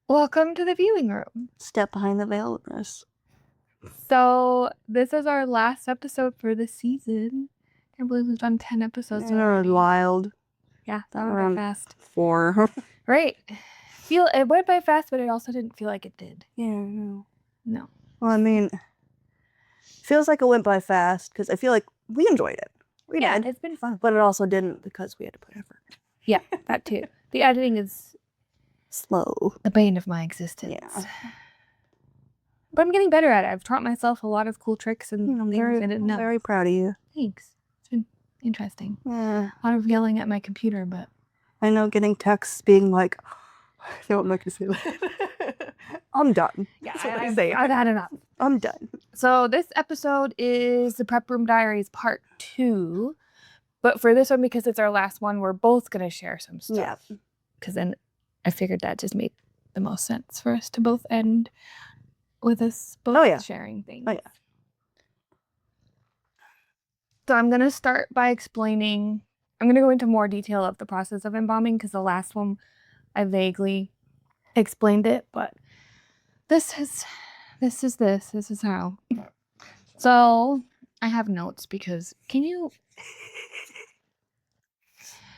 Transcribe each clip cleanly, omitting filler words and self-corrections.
Welcome to the viewing room. Step behind the veil of this. So this is our last episode for the season. I can't believe we've done 10 episodes already. Wild. Yeah, that went by fast. 4. Right. It went by fast, but it also didn't feel like it did. Yeah, No. Well, I mean, feels like it went by fast because I feel like we enjoyed it. We did. It's been fun. But it also didn't because we had to put effort. Yeah, that too. The editing is slow. The bane of my existence. Yeah. But I'm getting better at it. I've taught myself a lot of cool tricks and I'm things. very proud of you. Thanks. It's been interesting. Yeah. A lot of yelling at my computer, but I know getting texts being like, I don't like to say that. I'm done. Yeah, I've had enough. I'm done. So this episode is the Prep Room Diaries Part 2. But for this one, because it's our last one, we're both going to share some stuff. Yeah. Because then I figured that just made the most sense for us to both end with us both sharing things. Oh, yeah. So I'm going to start by explaining, I'm going to go into more detail of the process of embalming because the last one I vaguely explained it, but this is how. So I have notes because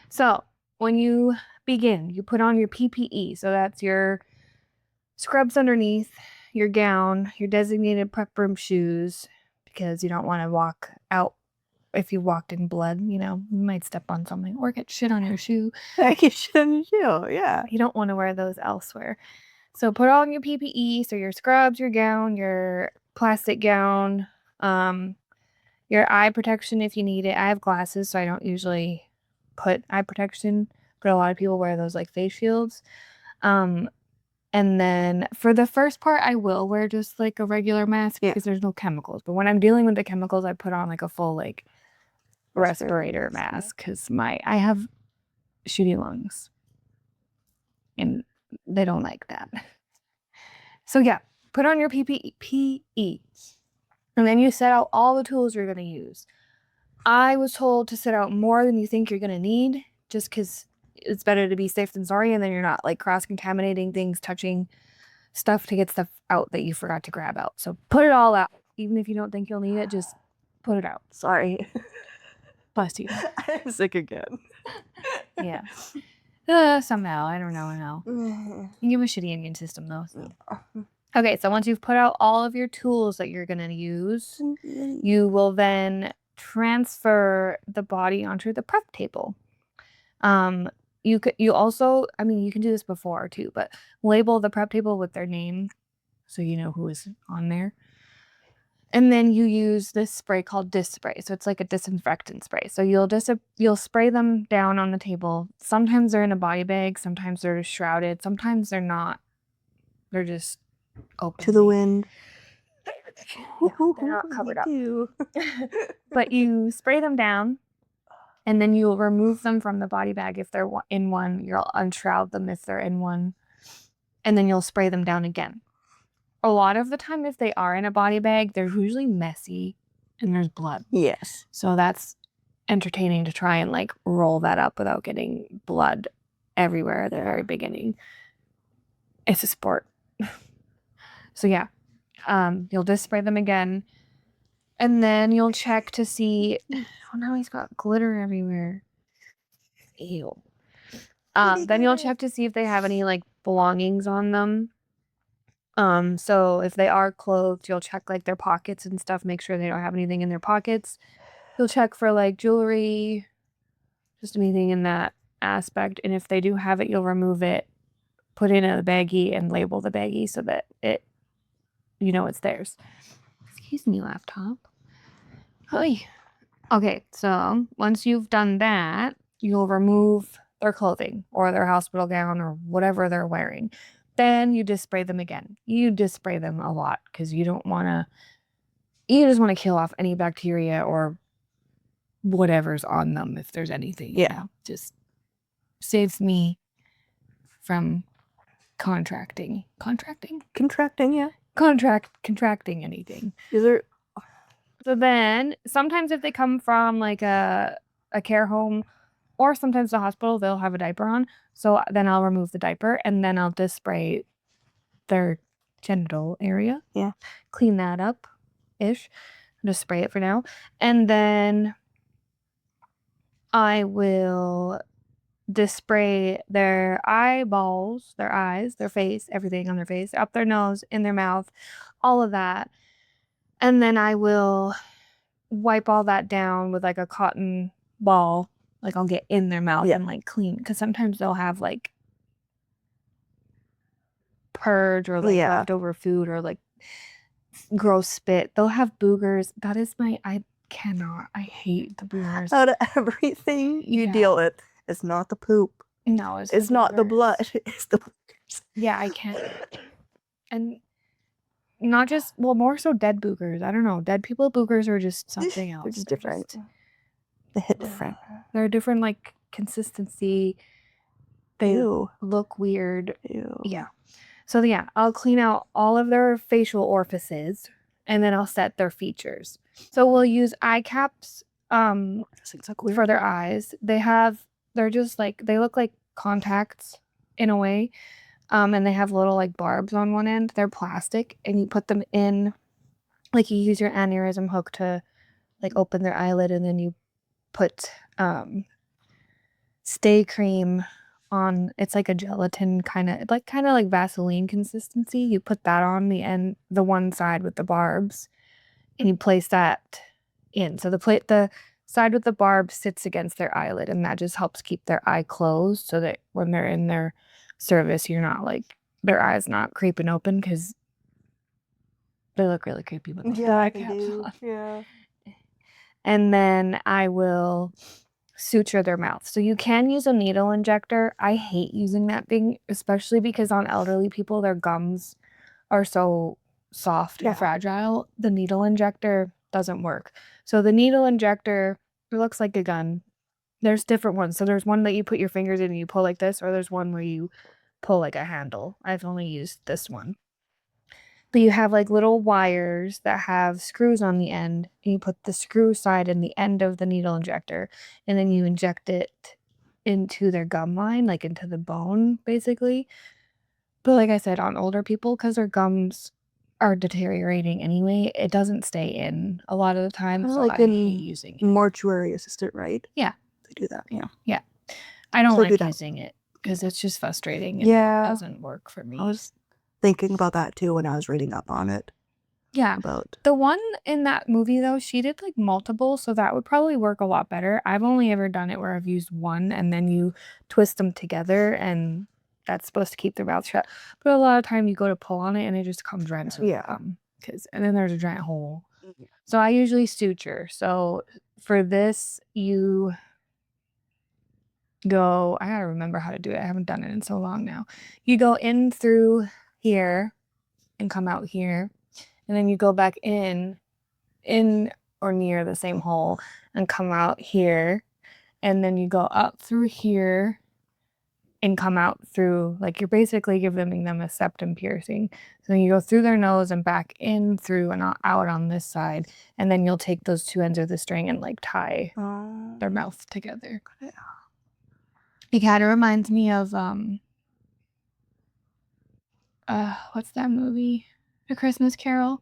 So when you begin, you put on your PPE. So that's your scrubs underneath, your gown, your designated prep room shoes, because you don't want to walk out. If you walked in blood, you might step on something or get shit on your shoe. Get shit on your shoe, yeah. You don't want to wear those elsewhere. So put on your PPE, so your scrubs, your gown, your plastic gown, your eye protection if you need it. I have glasses, so I don't usually put eye protection, but a lot of people wear those like face shields. And then for the first part, I will wear just like a regular mask because there's no chemicals. But when I'm dealing with the chemicals, I put on like a full like respirator mask because I have shooty lungs and they don't like that. So yeah, put on your PPE. And then you set out all the tools you're going to use. I was told to set out more than you think you're going to need just because it's better to be safe than sorry, and then you're not like cross-contaminating things, touching stuff to get stuff out that you forgot to grab out. So put it all out. Even if you don't think you'll need it, just put it out. Sorry. Bless you. I'm sick again. Yeah. Somehow. I don't know how. You have a shitty immune system though. So. Okay, so once you've put out all of your tools that you're going to use, you will then transfer the body onto the prep table. You also, you can do this before too, but label the prep table with their name so you know who is on there. And then you use this spray called disc spray. So it's like a disinfectant spray. So you'll spray them down on the table. Sometimes they're in a body bag, sometimes they're shrouded, sometimes they're not. They're just open to the wind. Yeah, they're not covered up. But you spray them down. And then you'll remove them from the body bag if they're in one. You'll unshroud them if they're in one. And then you'll spray them down again. A lot of the time, if they are in a body bag, they're usually messy and there's blood. Yes. So that's entertaining to try and like roll that up without getting blood everywhere at the very beginning. It's a sport. So yeah, you'll just spray them again. And then you'll check to see. Oh, now he's got glitter everywhere. Ew. Then you'll check to see if they have any like belongings on them. So if they are clothed, you'll check like their pockets and stuff. Make sure they don't have anything in their pockets. You'll check for like jewelry, just anything in that aspect. And if they do have it, you'll remove it, put it in a baggie, and label the baggie so that it's theirs. Excuse me, laptop. Hi. Okay, so once you've done that, you'll remove their clothing or their hospital gown or whatever they're wearing. Then you just spray them again. You just spray them a lot because you just want to kill off any bacteria or whatever's on them if there's anything. Yeah. Just saves me from contracting, yeah. Contracting anything. So then sometimes if they come from like a care home or sometimes the hospital, they'll have a diaper on. So then I'll remove the diaper and then I'll just spray their genital area. Yeah. Clean that up-ish. Just spray it for now. And then I will spray their eyeballs, their eyes, their face, everything on their face, up their nose, in their mouth, all of that. And then I will wipe all that down with like a cotton ball. Like I'll get in their mouth and like clean. Because sometimes they'll have like purge or like leftover food or like gross spit. They'll have boogers. That is I hate the boogers. Out of everything you deal with, it's not the poop. No, it's not the blood. It's the boogers. Yeah, I can't. And not just, well, more so dead boogers. I don't know. Dead people boogers are just something else. They're just different. They hit different. They're different, like, consistency. They look weird. Ew. Yeah. So, yeah, I'll clean out all of their facial orifices, and then I'll set their features. So we'll use eye caps for their eyes. They're just like, they look like contacts in a way. And they have little like barbs on one end. They're plastic, and you put them in, like you use your aneurysm hook to like open their eyelid, and then you put stay cream on. It's like a gelatin kind of like Vaseline consistency. You put that on the one side with the barbs, and you place that in. So the side with the barb sits against their eyelid, and that just helps keep their eye closed so that when they're in their service, you're not like their eyes not creeping open, because they look really creepy with the eye caps on. Yeah. And then I will suture their mouth. So you can use a needle injector. I hate using that thing, especially because on elderly people, their gums are so soft and fragile. The needle injector doesn't work. So the needle injector, it looks like a gun. There's different ones. So there's one that you put your fingers in and you pull like this, or there's one where you pull like a handle. I've only used this one. But you have like little wires that have screws on the end, and you put the screw side in the end of the needle injector, and then you inject it into their gum line, like into the bone, basically. But like I said, on older people, because their gums are deteriorating anyway, it doesn't stay in a lot of the time. So I hate using it. Mortuary assistant, right? Yeah. They do that, yeah. Yeah. I don't like using it because it's just frustrating and it doesn't work for me. I was thinking about that too when I was reading up on it. Yeah. The one in that movie, though, she did like multiple, so that would probably work a lot better. I've only ever done it where I've used one and then you twist them together, and that's supposed to keep their mouth shut. But a lot of time you go to pull on it and it just comes right into the gum, and then there's a giant hole. So I usually suture. So for this, you go, I gotta remember how to do it. I haven't done it in so long now. You go in through here and come out here, and then you go back in or near the same hole and come out here, and then you go up through here and come out through, like you're basically giving them a septum piercing. So you go through their nose and back in through and out on this side, and then you'll take those two ends of the string and like tie their mouth together. It kind of reminds me of what's that movie? A Christmas Carol,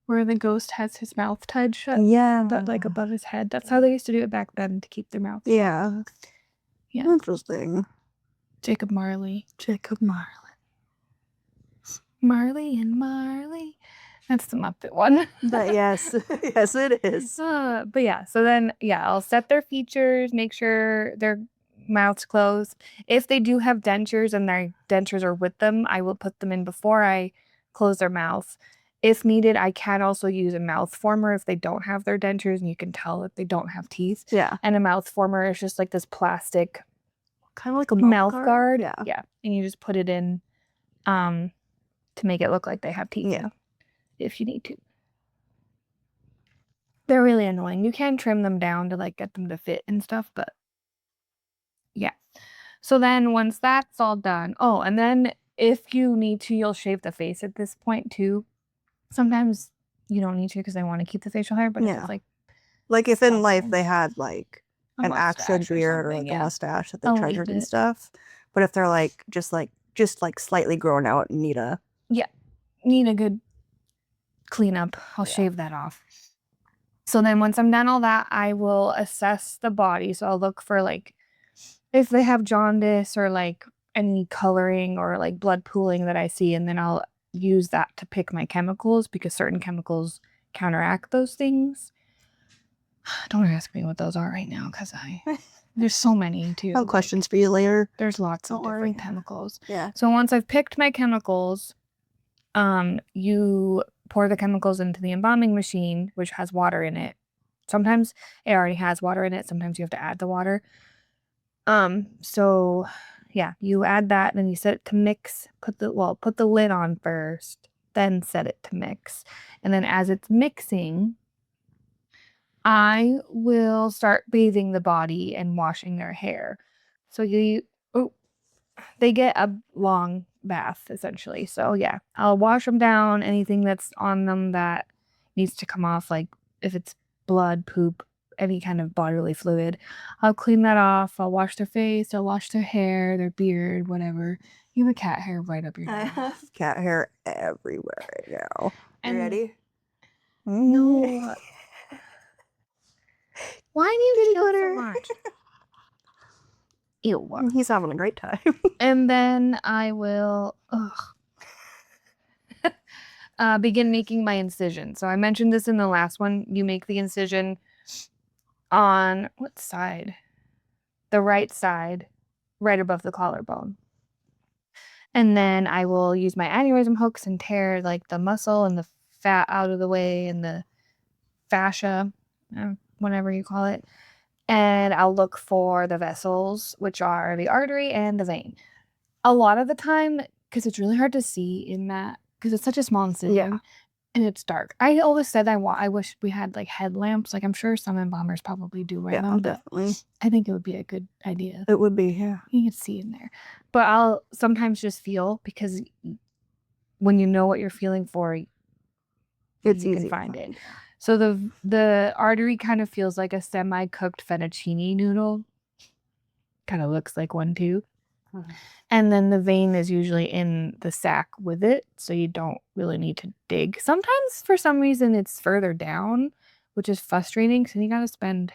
where the ghost has his mouth tied shut. Yeah. But like above his head. That's how they used to do it back then, to keep their mouth shut. Yeah. Yeah. Interesting. Jacob Marley. Marley and Marley. That's the Muppet one. But yes. Yes, it is. But yeah, so then, I'll set their features, make sure their mouth's closed. If they do have dentures and their dentures are with them, I will put them in before I close their mouth. If needed, I can also use a mouth former if they don't have their dentures, and you can tell that they don't have teeth. Yeah. And a mouth former is just like this plastic, kind of like a mouth guard. Yeah. And you just put it in to make it look like they have teeth. Yeah. If you need to. They're really annoying. You can trim them down to like get them to fit and stuff, but yeah. So then once that's all done, and then if you need to, you'll shave the face at this point too. Sometimes you don't need to because they want to keep the facial hair, but if it's like if in life they had like an actual beard or like a mustache that they treasured and stuff, but if they're like just slightly grown out and need a need a good cleanup. I'll shave that off. So then once I'm done all that, I will assess the body. So I'll look for like if they have jaundice or like any coloring or like blood pooling that I see, and then I'll use that to pick my chemicals because certain chemicals counteract those things. Don't ask me what those are right now because there's so many too. I'll have questions for you later. There's lots of different chemicals. Yeah. So once I've picked my chemicals, you pour the chemicals into the embalming machine, which has water in it. Sometimes it already has water in it. Sometimes you have to add the water. So yeah, you add that, then you set it to mix. Put the lid on first, then set it to mix. And then as it's mixing, I will start bathing the body and washing their hair. So they get a long bath essentially. So yeah, I'll wash them down, anything that's on them that needs to come off, like if it's blood, poop, any kind of bodily fluid, I'll clean that off. I'll wash their face, I'll wash their hair, their beard, whatever. You have a cat hair right up your I nose. have cat hair everywhere right now. And- You ready? No. Why do you Kitty feel so glitter. much? Ew. He's having a great time. And then I will begin making my incision. So I mentioned this in the last one. You make the incision on what side? The right side, right above the collarbone. And then I will use my aneurysm hooks and tear like the muscle and the fat out of the way and the fascia, whatever you call it. And I'll look for the vessels, which are the artery and the vein. A lot of the time, because it's really hard to see in that, because it's such a small incision, and it's dark. I always said I wish we had like headlamps. Like I'm sure some embalmers probably do wear them. Definitely. I think it would be a good idea. It would be, yeah. You could see in there. But I'll sometimes just feel, because when you know what you're feeling for, It's you easy can find it. So the artery kind of feels like a semi-cooked fettuccine noodle. Kind of looks like one too. And then the vein is usually in the sac with it, so you don't really need to dig. Sometimes for some reason it's further down, which is frustrating, so you gotta spend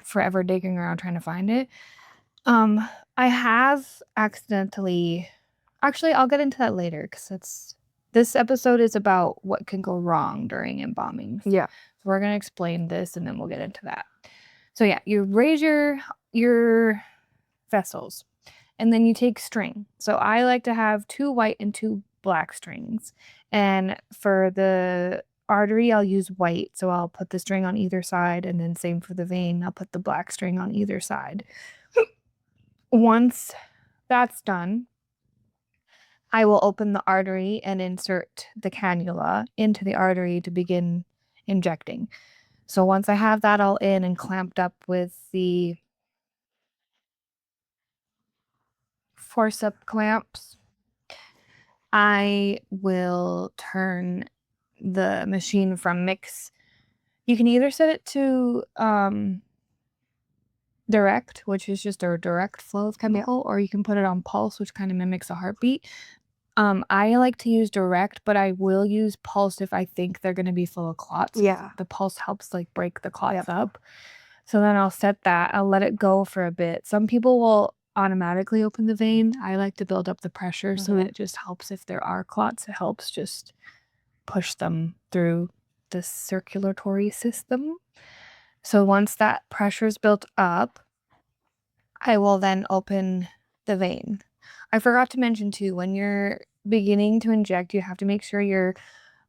forever digging around trying to find it. I have accidentally, actually I'll get into that later because this episode is about what can go wrong during embalming. Yeah. So we're gonna explain this and then we'll get into that. So yeah, you raise your vessels. And then you take string. So I like to have 2 white and 2 black strings. And for the artery, I'll use white. So I'll put the string on either side. And then same for the vein, I'll put the black string on either side. Once that's done, I will open the artery and insert the cannula into the artery to begin injecting. So once I have that all in and clamped up with the forceps clamps, I will turn the machine from mix. You can either set it to direct, which is just a direct flow of chemical, or you can put it on pulse, which kind of mimics a heartbeat. I like to use direct, but I will use pulse if I think they're going to be full of clots. Yeah. The pulse helps like break the clots up. So then I'll set that. I'll let it go for a bit. Some people will automatically open the vein. I like to build up the pressure, so it just helps if there are clots. It helps just push them through the circulatory system. So once that pressure is built up, I will then open the vein. I forgot to mention too, when you're beginning to inject, you have to make sure your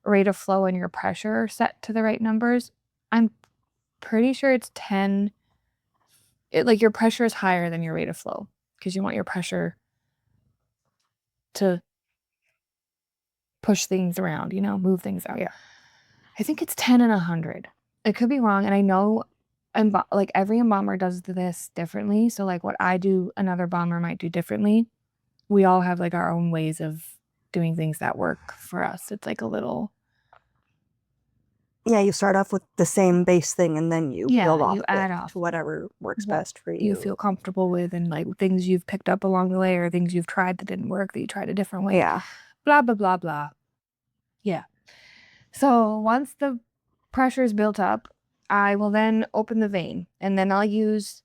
rate of flow and your pressure are set to the right numbers. I'm pretty sure it's 10. Like your pressure is higher than your rate of flow because you want your pressure to push things around, move things out. Yeah. I think it's 10 and 100. It could be wrong. And I know like every embalmer does this differently. So like what I do, another embalmer might do differently. We all have like our own ways of doing things that work for us. It's like a little... Yeah, you start off with the same base thing and then you build off you add off to whatever works best for you. You feel comfortable with, and like things you've picked up along the way or things you've tried that didn't work that you tried a different way. Yeah. blah, blah, blah, blah. Yeah. So once the pressure is built up, I will then open the vein, and then I'll use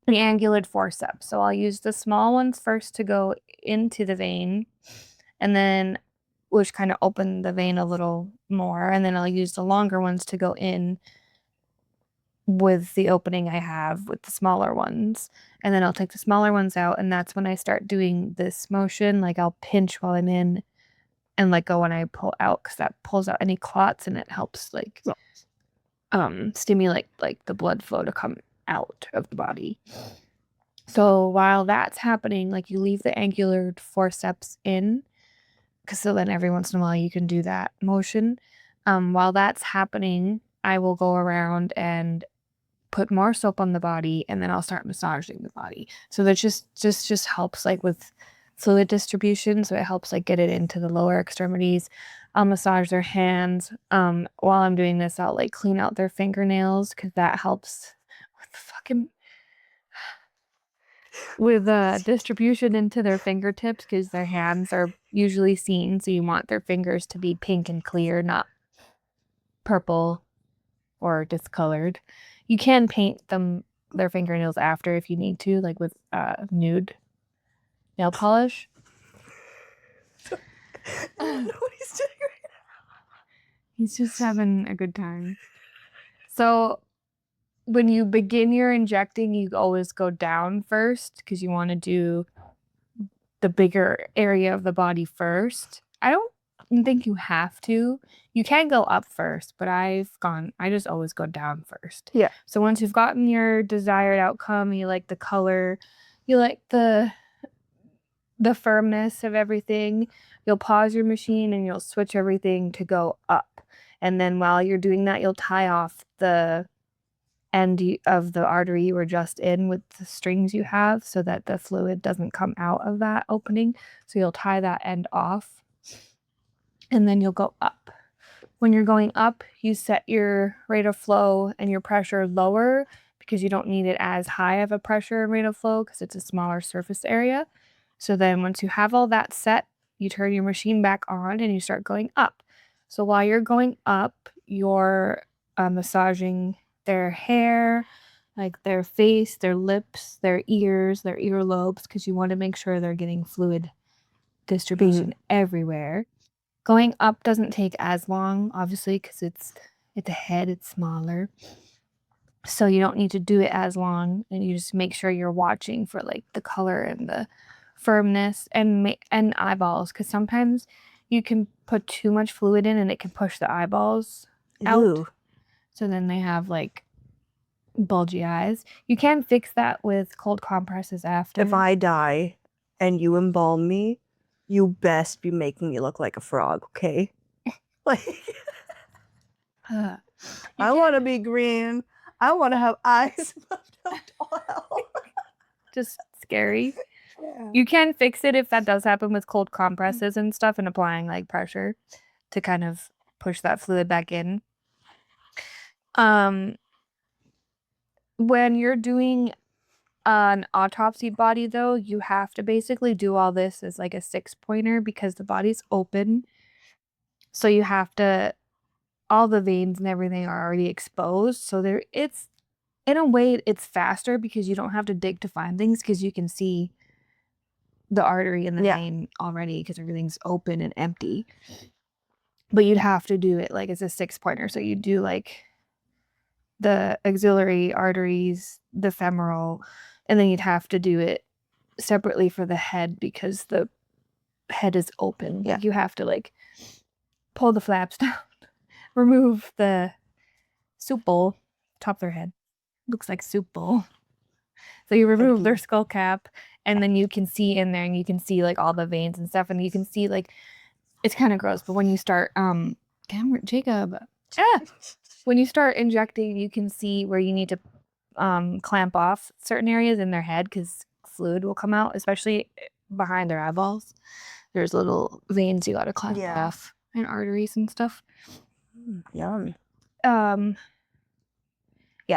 the angulate forceps. So I'll use the small ones first to go into the vein, and then which kind of open the vein a little more, and then I'll use the longer ones to go in with the opening I have with the smaller ones. And then I'll take the smaller ones out, and that's when I start doing this motion. Like I'll pinch while I'm in and let go when I pull out, because that pulls out any clots and it helps like stimulate like the blood flow to come out of the body. So while that's happening, like you leave the angular forceps in, because so then every once in a while you can do that motion. While that's happening, I will go around and put more soap on the body, and then I'll start massaging the body. So that just helps like with fluid distribution. So it helps like get it into the lower extremities. I'll massage their hands. While I'm doing this, I'll like clean out their fingernails, because that helps with distribution into their fingertips, because their hands are usually seen. So you want their fingers to be pink and clear, not purple or discolored. You can paint their fingernails after if you need to, like with nude nail polish. I don't know what he's doing right now. He's just having a good time. So when you begin your injecting, you always go down first, because you want to do the bigger area of the body first. I don't think you have to. You can go up first, but I just always go down first. Yeah. So once you've gotten your desired outcome, you like the color, you like the firmness of everything, you'll pause your machine and you'll switch everything to go up. And then while you're doing that, you'll tie off the end of the artery you were just in with the strings you have, so that the fluid doesn't come out of that opening. So you'll tie that end off, and then you'll go up. When you're going up, you set your rate of flow and your pressure lower, because you don't need it as high of a pressure and rate of flow, because it's a smaller surface area. So then once you have all that set, you turn your machine back on and you start going up. So while you're going up, you're massaging their hair, like their face, their lips, their ears, their earlobes, because you want to make sure they're getting fluid distribution everywhere. Going up doesn't take as long, obviously, because it's at the head, it's smaller. So you don't need to do it as long, and you just make sure you're watching for like the color and the firmness and eyeballs, because sometimes you can put too much fluid in and it can push the eyeballs out. Ooh. So then they have like bulgy eyes. You can fix that with cold compresses after. If I die and you embalm me, you best be making me look like a frog, okay? Like, I want to be green. I want to have eyes puffed up tall. Just scary. Yeah. You can fix it if that does happen with cold compresses and stuff, and applying like pressure to kind of push that fluid back in. When you're doing an autopsy body, though, you have to basically do all this as like a 6-pointer, because the body's open. So you have to, all the veins and everything are already exposed. So it's, in a way, it's faster, because you don't have to dig to find things, because you can see the artery and the vein already, because everything's open and empty. But you'd have to do it like as a 6-pointer. So you do like the axillary arteries, the femoral, and then you'd have to do it separately for the head, because the head is open. Yeah. You have to like pull the flaps down, remove the soup bowl, top of their head. Looks like soup bowl. So you remove their skull cap, and then you can see in there, and you can see like all the veins and stuff, and you can see like, it's kind of gross, but when you start when you start injecting, you can see where you need to clamp off certain areas in their head, because fluid will come out, especially behind their eyeballs. There's little veins you got to clamp off, and arteries and stuff. Yum. Yeah,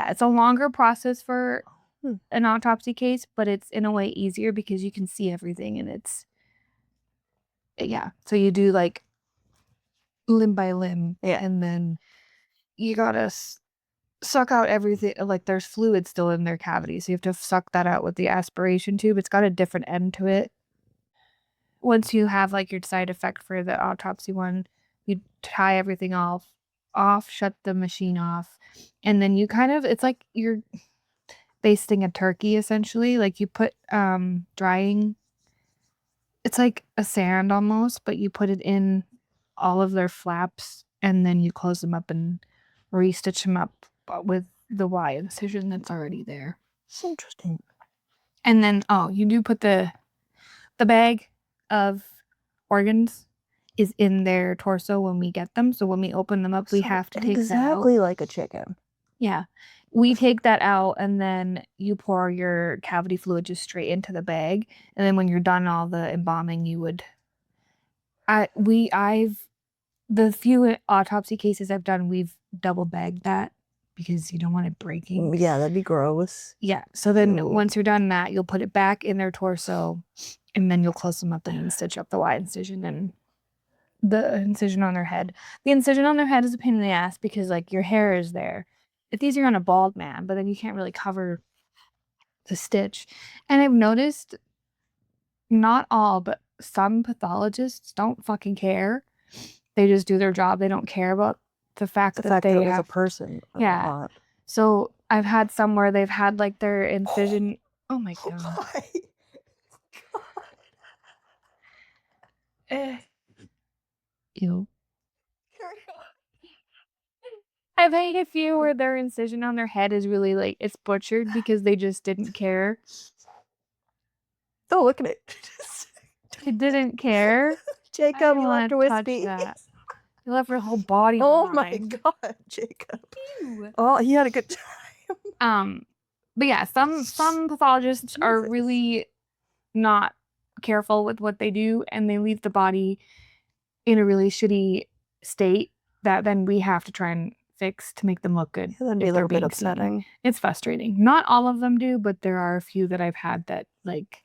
it's a longer process for an autopsy case, but it's in a way easier, because you can see everything, and Yeah. So you do like limb by limb. Yeah. And then you gotta suck out everything. Like there's fluid still in their cavity. So you have to suck that out with the aspiration tube. It's got a different end to it. Once you have like your side effect for the autopsy one, you tie everything off, shut the machine off. And then you kind of, it's like you're basting a turkey essentially. Like you put drying, it's like a sand almost, but you put it in all of their flaps and then you close them up and restitch them up with the Y incision that's already there. It's interesting. And then you do put the bag of organs is in their torso when we get them. So when we open them up, we have to take that out. Exactly like a chicken. Yeah. We take that out and then you pour your cavity fluid just straight into the bag. And then when you're done all the embalming, you would the few autopsy cases I've done, we've double bagged that because you don't want it breaking. Yeah, that'd be gross. Yeah. So then once you're done that, you'll put it back in their torso and then you'll close them up and stitch up the Y incision and the incision on their head. The incision on their head is a pain in the ass because like your hair is there. It's easier on a bald man, but then you can't really cover the stitch. And I've noticed not all, but some pathologists don't fucking care. They just do their job. They don't care about the fact that they have a person. Yeah. So I've had some where they've had like their incision. Oh my god. Ew. I've had a few where their incision on their head is really like it's butchered because they just didn't care. Oh, look at it. They didn't care. Jacob, you left her wispy. You left her whole body. Oh my god, Jacob. Ew. Oh, he had a good time. But yeah, some pathologists are really not careful with what they do and they leave the body in a really shitty state that then we have to try and fix to make them look good. Yeah, that'd be a little bit upsetting. It's frustrating. Not all of them do, but there are a few that I've had that like,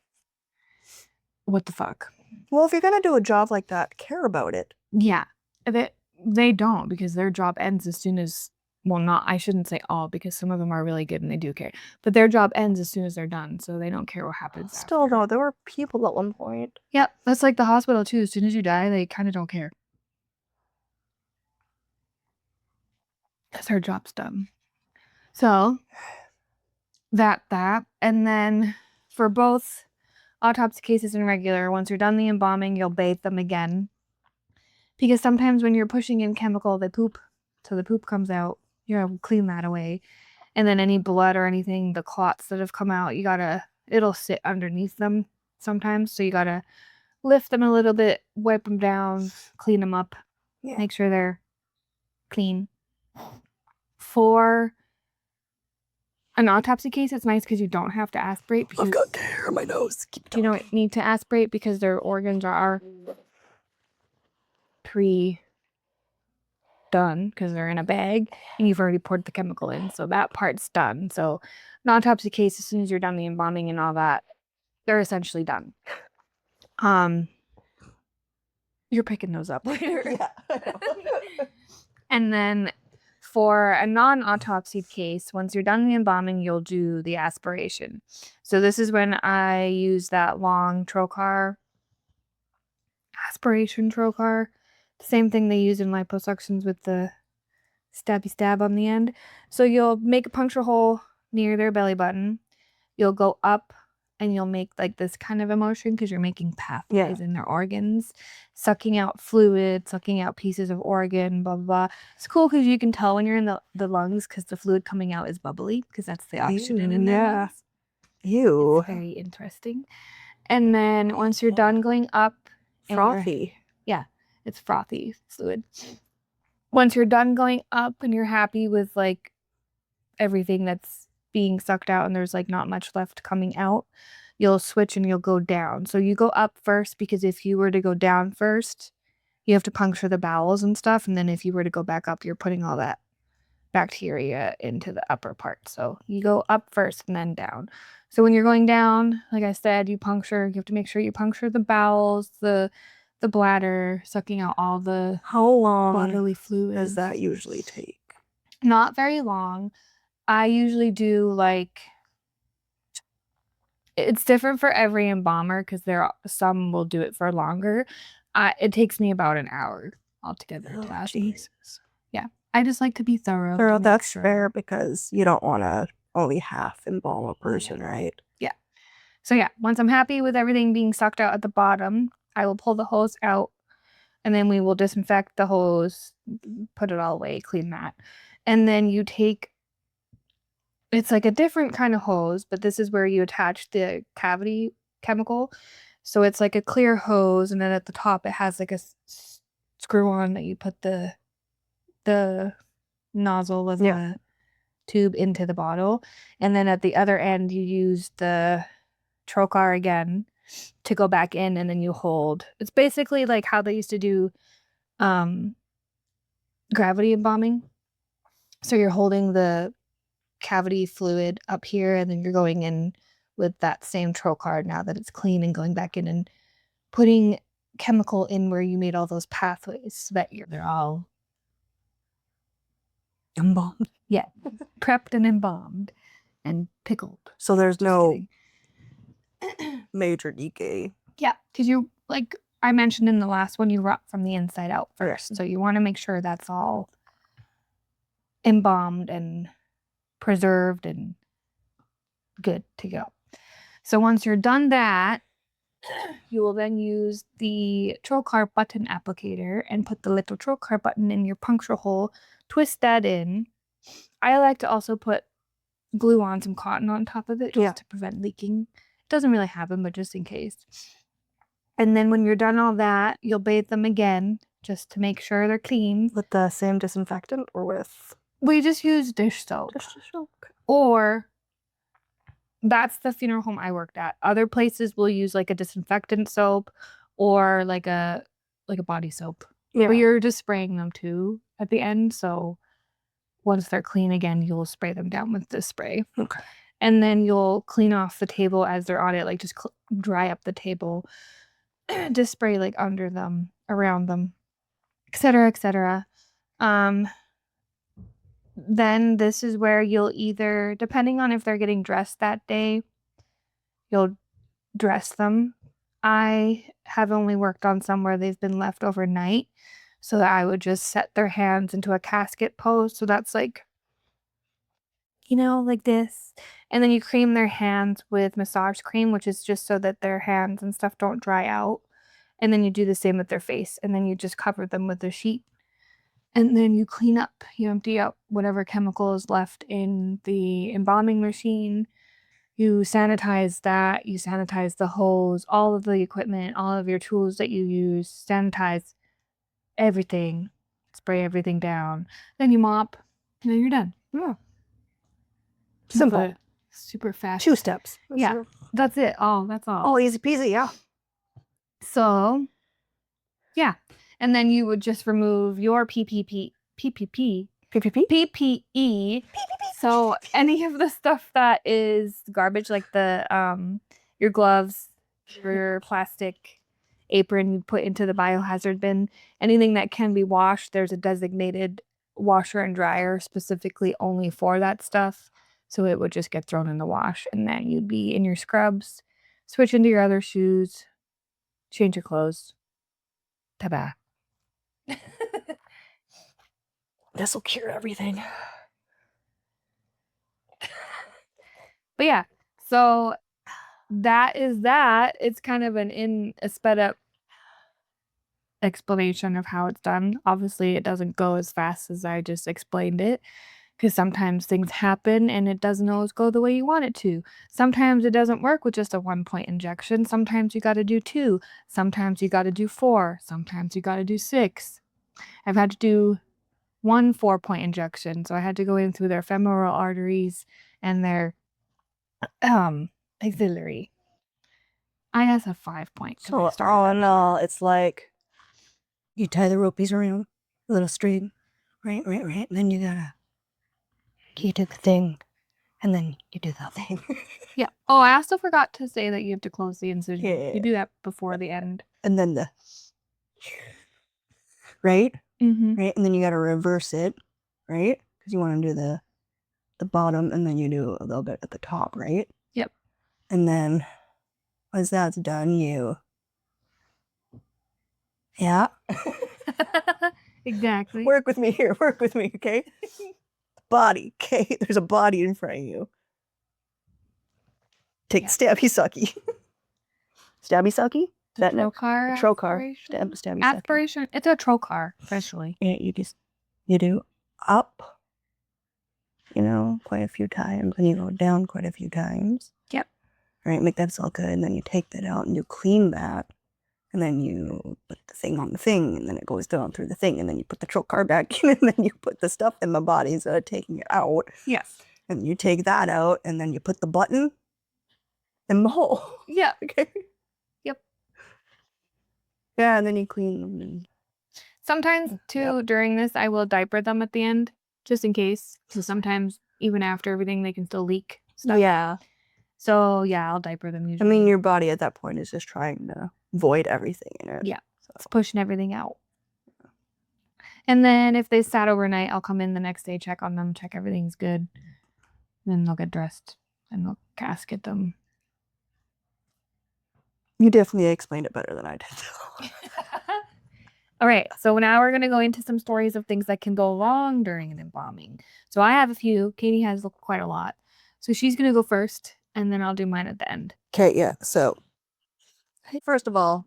what the fuck? Well, if you're gonna do a job like that, care about it. Yeah, they don't because their job ends as soon as, well, not, I shouldn't say all because some of them are really good and they do care, but their job ends as soon as they're done, so they don't care what happens. Still, no, there were people at one point. Yep, that's like the hospital too. As soon as you die, they kind of don't care. Because their job's done. So, that, and then for both autopsy cases and regular, once you're done the embalming, you'll bathe them again. Because sometimes when you're pushing in chemical, they poop. So the poop comes out. You gotta clean that away. And then any blood or anything, the clots that have come out, it'll sit underneath them sometimes. So you gotta lift them a little bit, wipe them down, clean them up, make sure they're clean. For an autopsy case, it's nice because you don't have to aspirate. Because I've got hair in my nose. You don't need to aspirate because their organs are pre-done because they're in a bag and you've already poured the chemical in. So that part's done. So an autopsy case, as soon as you're done the embalming and all that, they're essentially done. You're picking those up later. Yeah. And then for a non-autopsy case, once you're done the embalming, you'll do the aspiration. So this is when I use that long trocar, aspiration trocar, the same thing they use in liposuctions with the stabby stab on the end. So you'll make a puncture hole near their belly button. You'll go up and you'll make like this kind of a motion because you're making pathways in their organs, sucking out fluid, sucking out pieces of organ, blah, blah, blah. It's cool because you can tell when you're in the lungs because the fluid coming out is bubbly because that's the oxygen in there. Ew. It's very interesting. And then once you're done going up. Frothy. Yeah, it's frothy fluid. Once you're done going up and you're happy with like everything that's being sucked out and there's like not much left coming out, you'll switch and you'll go down. So you go up first because if you were to go down first, you have to puncture the bowels and stuff. And then if you were to go back up, you're putting all that bacteria into the upper part. So you go up first and then down. So when you're going down, like I said, you have to make sure you puncture the bowels, the the bladder, sucking out all the How long bodily fluids. does that usually take? Not very long. I usually do like, it's different for every embalmer because some will do it for longer. It takes me about an hour altogether to that. Jesus. Yeah, I just like to be thorough. Thorough, that's fair because you don't want to only half embalm a person, right? Yeah. So yeah, once I'm happy with everything being sucked out at the bottom, I will pull the hose out, and then we will disinfect the hose, put it all away, clean that. And then you take, it's like a different kind of hose, but this is where you attach the cavity chemical. So it's like a clear hose, and then at the top it has like a screw on that you put the nozzle of the tube into the bottle. And then at the other end you use the trocar again to go back in, and then you hold. It's basically like how they used to do gravity embalming. So you're holding the cavity fluid up here, and then you're going in with that same trocar now that it's clean, and going back in and putting chemical in where you made all those pathways so that they're all embalmed. Yeah, prepped and embalmed and pickled. So there's no major decay. Yeah, because you, like I mentioned in the last one, you rot from the inside out first. So you want to make sure that's all embalmed and preserved and good to go. So once you're done that, you will then use the trocar button applicator and put the little trocar button in your puncture hole, twist that in. I like to also put glue on some cotton on top of it just to prevent leaking. It doesn't really happen, but just in case. And then when you're done all that, you'll bathe them again just to make sure they're clean. With the same disinfectant or with? We just use dish soap. Dish soap. Or that's the funeral home I worked at. Other places will use like a disinfectant soap or like a body soap. Yeah. But you're just spraying them too at the end. So once they're clean again, you'll spray them down with this spray. Okay. And then you'll clean off the table as they're on it, like just dry up the table. Just spray like under them, around them, etc., etc. Then this is where you'll either, depending on if they're getting dressed that day, you'll dress them. I have only worked on some where they've been left overnight, so that I would just set their hands into a casket pose. So that's like, like this. And then you cream their hands with massage cream, which is just so that their hands and stuff don't dry out. And then you do the same with their face, and then you just cover them with a sheet. And then you clean up, you empty out whatever chemical is left in the embalming machine. You sanitize that, you sanitize the hose, all of the equipment, all of your tools that you use, sanitize everything, spray everything down. Then you mop, and then you're done. Yeah. Simple. Super fast. 2 steps. Yeah, that's it. That's all. Oh, easy peasy, yeah. So, yeah. And then you would just remove your PPE. So any of the stuff that is garbage, like your gloves, your plastic apron you put into the biohazard bin, anything that can be washed, there's a designated washer and dryer specifically only for that stuff. So it would just get thrown in the wash, and then you'd be in your scrubs, switch into your other shoes, change your clothes. Ta-da. This will cure everything. But yeah, so that is that. It's kind of a sped up explanation of how it's done. Obviously, it doesn't go as fast as I just explained it, because sometimes things happen and it doesn't always go the way you want it to. Sometimes it doesn't work with just a 1-point injection. Sometimes you got to do 2. Sometimes you got to do 4. Sometimes you got to do 6. I've had to do 1 4-point injection. So I had to go in through their femoral arteries and their axillary. I guess a 5-point. So all in all, it's like you tie the rope piece around a little string, right, and then you do the thing, and then you do the thing. Yeah. Oh, I also forgot to say that you have to close the incision. Yeah. You do that before the end. And then right? Mm-hmm. Right? And then you got to reverse it, right? Because you want to do the bottom, and then you do a little bit at the top, right? Yep. And then once that's done, yeah. Exactly. Work with me here. Work with me, okay? Body, okay? There's a body in front of you. Take stabby sucky. Stabby sucky? Is that trocar? Trocar. Aspiration? Stabby sucky. Aspiration. It's a trocar, officially. Yeah, you do up, quite a few times, and you go down quite a few times. Yep. Right, make that all good, and then you take that out and you clean that, and then you put the thing on the thing, and then it goes down through the thing, and then you put the trocar back in, and then you put the stuff in the body instead of taking it out. Yes. And you take that out, and then you put the button in the hole. Yeah. Okay. Yep. Yeah, and then you clean them. And sometimes, too, during this, I will diaper them at the end, just in case. So sometimes, even after everything, they can still leak stuff. Yeah. So, yeah, I'll diaper them usually. I mean, your body at that point is just trying to void everything in it. Yeah. So. It's pushing everything out. And then if they sat overnight, I'll come in the next day, check on them, check everything's good. Then they'll get dressed and they'll casket them. You definitely explained it better than I did. All right, so now we're going to go into some stories of things that can go wrong during an embalming. So I have a few. Katie has quite a lot. So she's going to go first, and then I'll do mine at the end. Okay, yeah. So, first of all,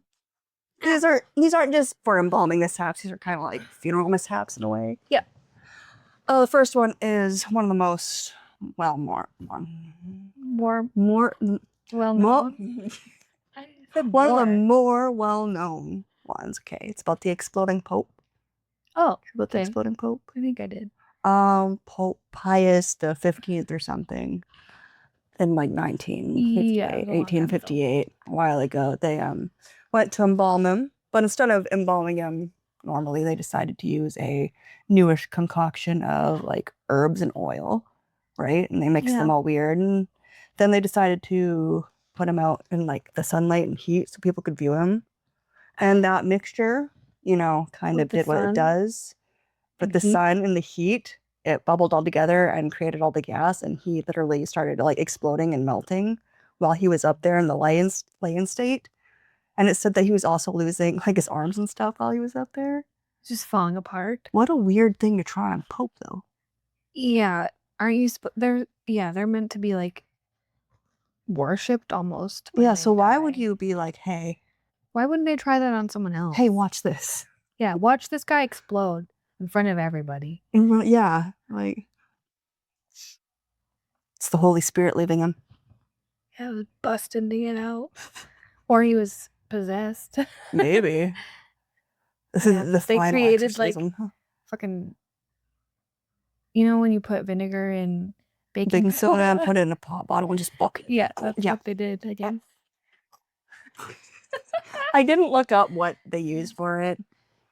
these aren't just for embalming mishaps. These are kind of like funeral mishaps in a way. Yeah. The first one is one of the most one of the more well-known ones. Okay, it's about the exploding Pope. Oh, about the exploding Pope. I think I did. Pope Pius the 15th or something, in like 1858, a while ago. They went to embalm him, but instead of embalming him normally, they decided to use a newish concoction of like herbs and oil, right? And they mixed them all weird, and then they decided to put him out in like the sunlight and heat so people could view him. And that mixture, kind of did what it does. But the sun and the heat, it bubbled all together and created all the gas, and he literally started like exploding and melting while he was up there in the laying state. And it said that he was also losing like his arms and stuff while he was up there. Just falling apart. What a weird thing to try on Pope, though. Yeah. Aren't you they're meant to be like worshipped almost. Yeah, so why would you be like, hey, why wouldn't they try that on someone else? Hey, watch this. Yeah, watch this guy explode in front of everybody. Yeah, like it's the Holy Spirit leaving him. Yeah, it was busting to get out. Or he was possessed. Maybe. This is the final created exorcism. like fucking, when you put vinegar in baking soda and put it in a bottle and just bucket. Yeah, that's what they did, I guess. I didn't look up what they used for it.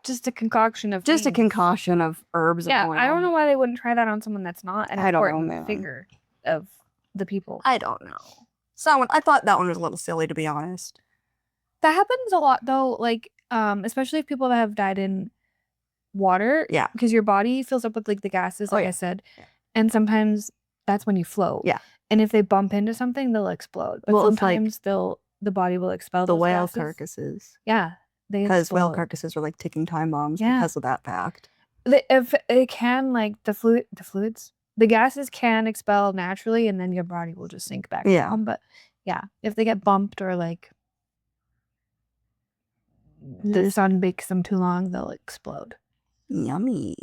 Just a concoction of a concoction of herbs and oil. I don't know why they wouldn't try that on someone that's not an important figure of the people. I don't know. I thought that one was a little silly, to be honest. That happens a lot, though, like, especially if people that have died in water. Yeah. Because your body fills up with, like, the gases, like I said. Yeah. And sometimes that's when you float. Yeah. And if they bump into something, they'll explode. But sometimes the body will expel the those whale gases. Carcasses. Yeah. Because whale carcasses are like ticking time bombs because of that fact. If it can, like, the fluids, the gases can expel naturally, and then your body will just sink back down. But yeah, if they get bumped or like the sun bakes them too long, they'll explode. Yummy.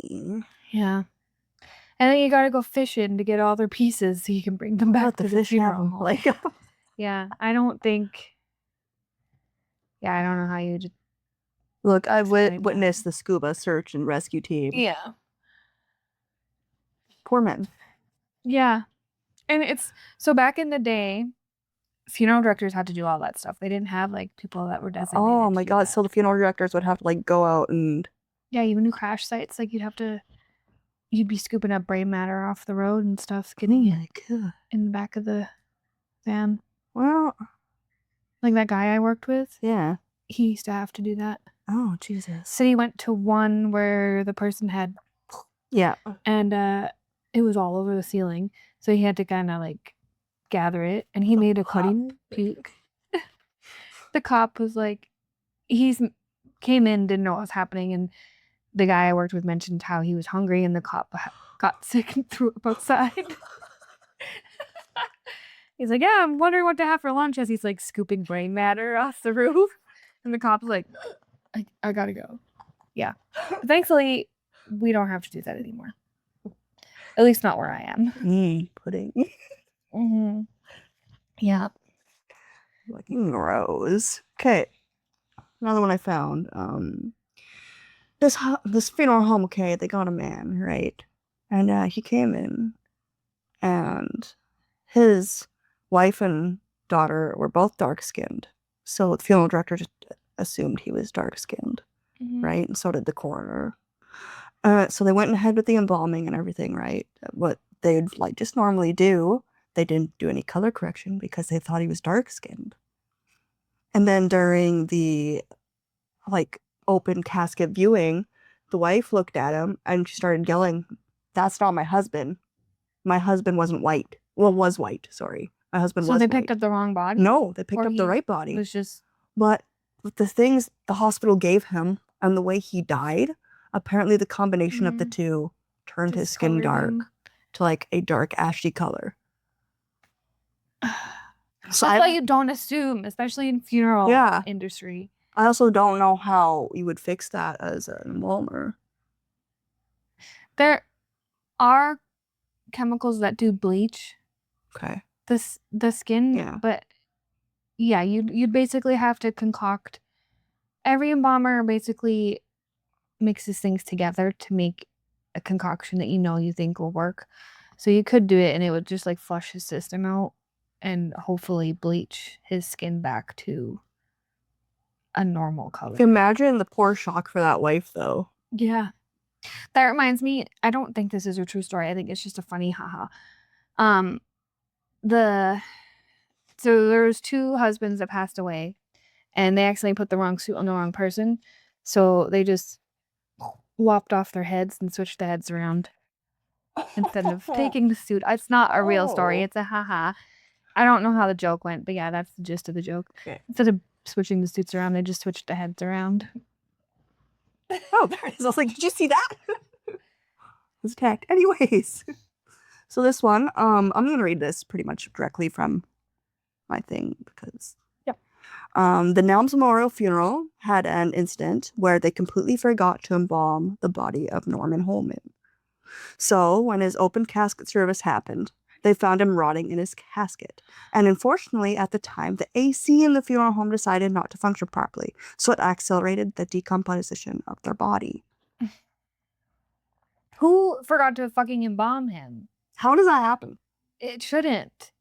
Yeah. And then you gotta go fishing to get all their pieces so you can bring them back to the funeral. Like, yeah, I don't know how you just... Look, I've witnessed the scuba search and rescue team. Yeah. Poor men. Yeah. And so back in the day, funeral directors had to do all that stuff. They didn't have like people that were designated. Oh my God. So the funeral directors would have to like go out and... Yeah, even new crash sites, like you'd be scooping up brain matter off the road and stuff, getting it in the back of the van. Well, like that guy I worked with. Yeah. He used to have to do that. Oh, Jesus. So he went to one where the person had, Yeah. and it was all over the ceiling. So he had to kind of like gather it, and he made a cutting puke. The cop was like, came in, didn't know what was happening, and the guy I worked with mentioned how he was hungry, and the cop got sick and threw up outside. He's like, yeah, I'm wondering what to have for lunch, as he's like scooping brain matter off the roof. And the cop's like, I gotta go. Yeah. But thankfully, we don't have to do that anymore. At least not where I am. Pudding. Mm-hmm. Yeah. Fucking gross. Okay. Another one I found. This funeral home, okay, they got a man, right? And he came in, and his wife and daughter were both dark-skinned. So the funeral director just assumed he was dark-skinned, right? And so did the coroner. So they went ahead with the embalming and everything, right? What they'd like just normally do, they didn't do any color correction because they thought he was dark-skinned. And then during the like open casket viewing, the wife looked at him and she started yelling, "That's not my husband. My husband wasn't white. Well, was white, sorry. My husband was white." So they picked up the wrong body? No, they picked up the right body. It was just... But with the things the hospital gave him and the way he died, apparently the combination of the two turned his skin dark to like a dark ashy color. So that's why you don't assume, especially in funeral industry. I also don't know how you would fix that as an embalmer. There are chemicals that do bleach the skin, but yeah, you'd basically have to concoct. Every embalmer basically mixes things together to make a concoction that you think will work. So you could do it and it would just like flush his system out and hopefully bleach his skin back to a normal color. Imagine the poor shock for that wife, though. Yeah. That reminds me, I don't think this is a true story. I think it's just a funny haha. So there's two husbands that passed away and they accidentally put the wrong suit on the wrong person. So they just lopped off their heads and switched the heads around instead of taking the suit. It's not a real story. It's a haha. I don't know how the joke went, but yeah, that's the gist of the joke. Okay. Instead of switching the suits around, they just switched the heads around. Oh, there it is. I was like, did you see that? It was attacked. Anyways. So this one, I'm going to read this pretty much directly from my thing because... the Nelms Memorial Funeral had an incident where they completely forgot to embalm the body of Norman Holman. So when his open casket service happened, they found him rotting in his casket. And unfortunately, at the time, the AC in the funeral home decided not to function properly, so it accelerated the decomposition of their body. Who forgot to fucking embalm him? How does that happen? It shouldn't.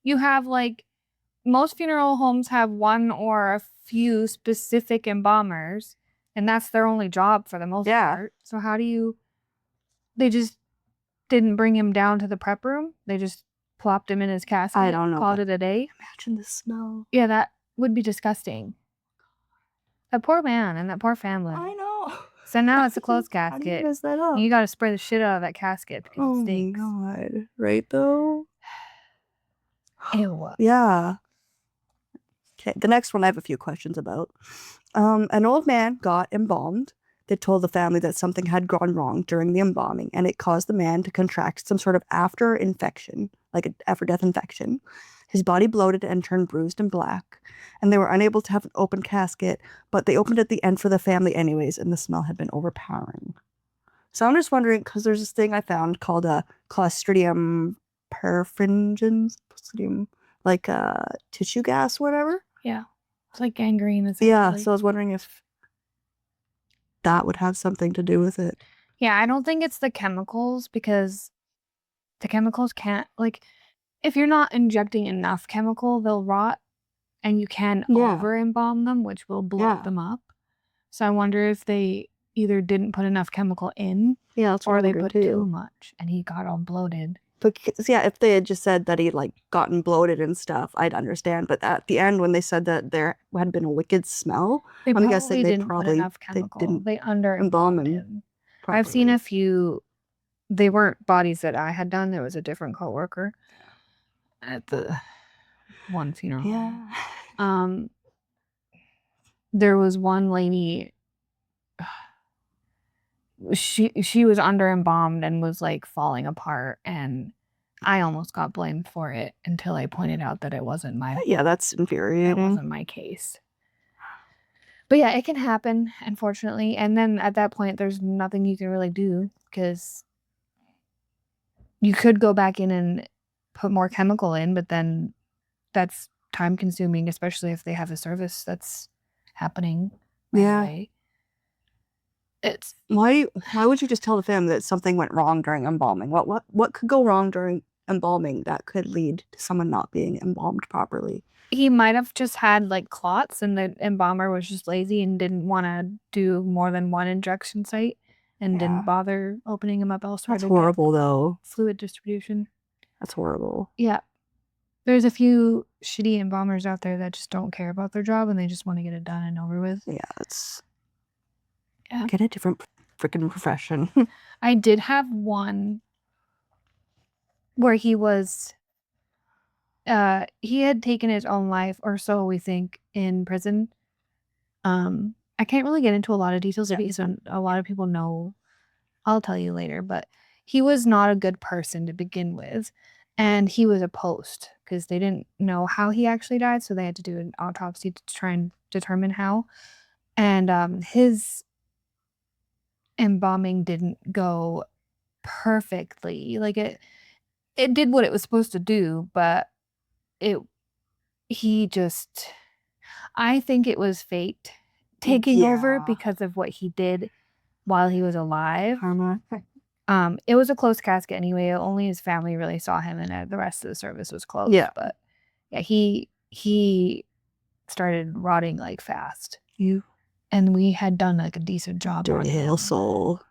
You have like... Most funeral homes have one or a few specific embalmers, and that's their only job for the most part. So how do you... They just didn't bring him down to the prep room? They just plopped him in his casket? I don't know. Called it a day? Imagine the smell. Yeah, that would be disgusting. That poor man and that poor family. I know. So now it's a closed casket. How do you mess that up? And you gotta spray the shit out of that casket because it stinks. Oh my god. Right though? Ew. Yeah. Okay, the next one I have a few questions about. An old man got embalmed. They told the family that something had gone wrong during the embalming, and it caused the man to contract some sort of after infection, like an after-death infection. His body bloated and turned bruised and black, and they were unable to have an open casket, but they opened at the end for the family anyways, and the smell had been overpowering. So I'm just wondering, because there's this thing I found called a Clostridium perfringens, like tissue gas, whatever. Yeah. It's like gangrene. Essentially. Yeah, so I was wondering if that would have something to do with it. Yeah, I don't think it's the chemicals because the chemicals can't, like, if you're not injecting enough chemical, they'll rot and you can over embalm them, which will blow them up. So I wonder if they either didn't put enough chemical in or they put too much and he got all bloated. Because, yeah, if they had just said that he'd like gotten bloated and stuff, I'd understand. But at the end, when they said that there had been a wicked smell, I'm guessing they didn't put enough chemical. They under embalmed him. I've seen a few. They weren't bodies that I had done. There was a different coworker at the one funeral. Yeah. There was one lady. She was under embalmed and was like falling apart, and I almost got blamed for it until I pointed out that it wasn't my. Yeah, that's infuriating. It wasn't my case. But yeah, it can happen, unfortunately. And then at that point, there's nothing you can really do because you could go back in and put more chemical in, but then that's time consuming, especially if they have a service that's happening right away. It's why would you just tell the family that something went wrong during embalming? What could go wrong during embalming that could lead to someone not being embalmed properly? He might have just had like clots, and the embalmer was just lazy and didn't want to do more than one injection site and didn't bother opening him up elsewhere. That's horrible, though. Fluid distribution. That's horrible. Yeah. There's a few shitty embalmers out there that just don't care about their job and they just want to get it done and over with. Yeah, it's... Yeah. Get a different freaking profession. I did have one where he had taken his own life, or so we think, in prison. I can't really get into a lot of details because a lot of people know. I'll tell you later, but he was not a good person to begin with, and he was a post because they didn't know how he actually died, so they had to do an autopsy to try and determine how. And his embalming didn't go perfectly. Like it did what it was supposed to do, but I think it was fate taking over because of what he did while he was alive. Karma. It was a closed casket anyway. Only his family really saw him, and the rest of the service was closed. Yeah. But yeah, he started rotting like fast. And we had done like a decent job. Dirty hell soul.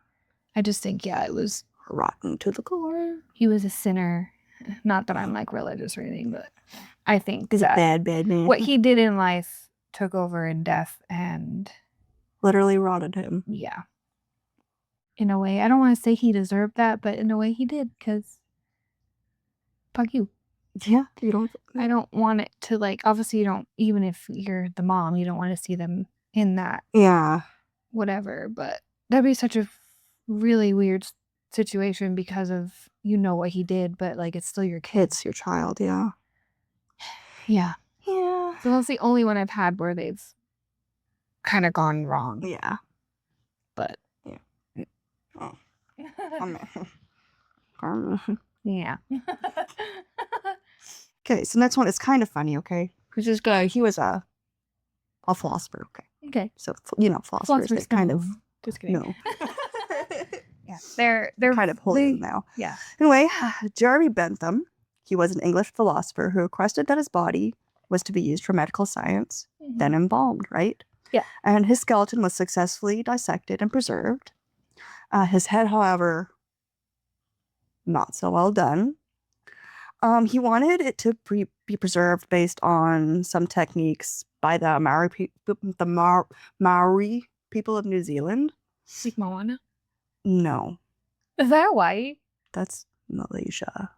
I just think, it was rotten to the core. He was a sinner. Not that I'm like religious or anything, but I think he's a bad man. What he did in life took over in death and literally rotted him. Yeah. In a way, I don't want to say he deserved that, but in a way he did, because fuck you. Yeah, you don't. I don't want it to, like, obviously you don't, even if you're the mom, you don't want to see them in that. Yeah. Whatever, but that'd be such a really weird situation because of, what he did, but like it's still your kid. It's your child, yeah. Yeah. Yeah. So that's the only one I've had where they've kind of gone wrong. Yeah. But yeah. Oh. Yeah. Okay, so next one is kind of funny, okay? Because this guy, he was a philosopher, okay? Okay. So, philosophers kind of... Just kidding. No. Yeah, they're kind of holding now. Yeah. Anyway, Jeremy Bentham, he was an English philosopher who requested that his body was to be used for medical science, then embalmed, right? Yeah. And his skeleton was successfully dissected and preserved. His head, however, not so well done. He wanted it to be preserved based on some techniques by the Maori people of New Zealand. Like Moana? No. Is that Hawaii? That's Malaysia.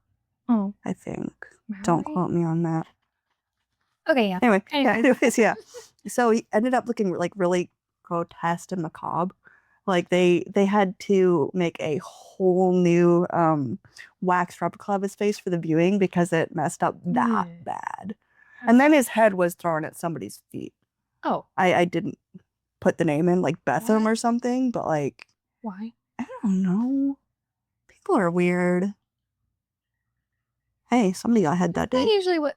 Oh. I think. Maori? Don't quote me on that. Okay, yeah. Anyways, yeah. So he ended up looking like really grotesque and macabre. Like they had to make a whole new wax replica of his face for the viewing because it messed up that bad. And then his head was thrown at somebody's feet. Oh. I didn't put the name in, like Betham or something, but like... Why? I don't know. People are weird. Hey, somebody got head that day. Usually what...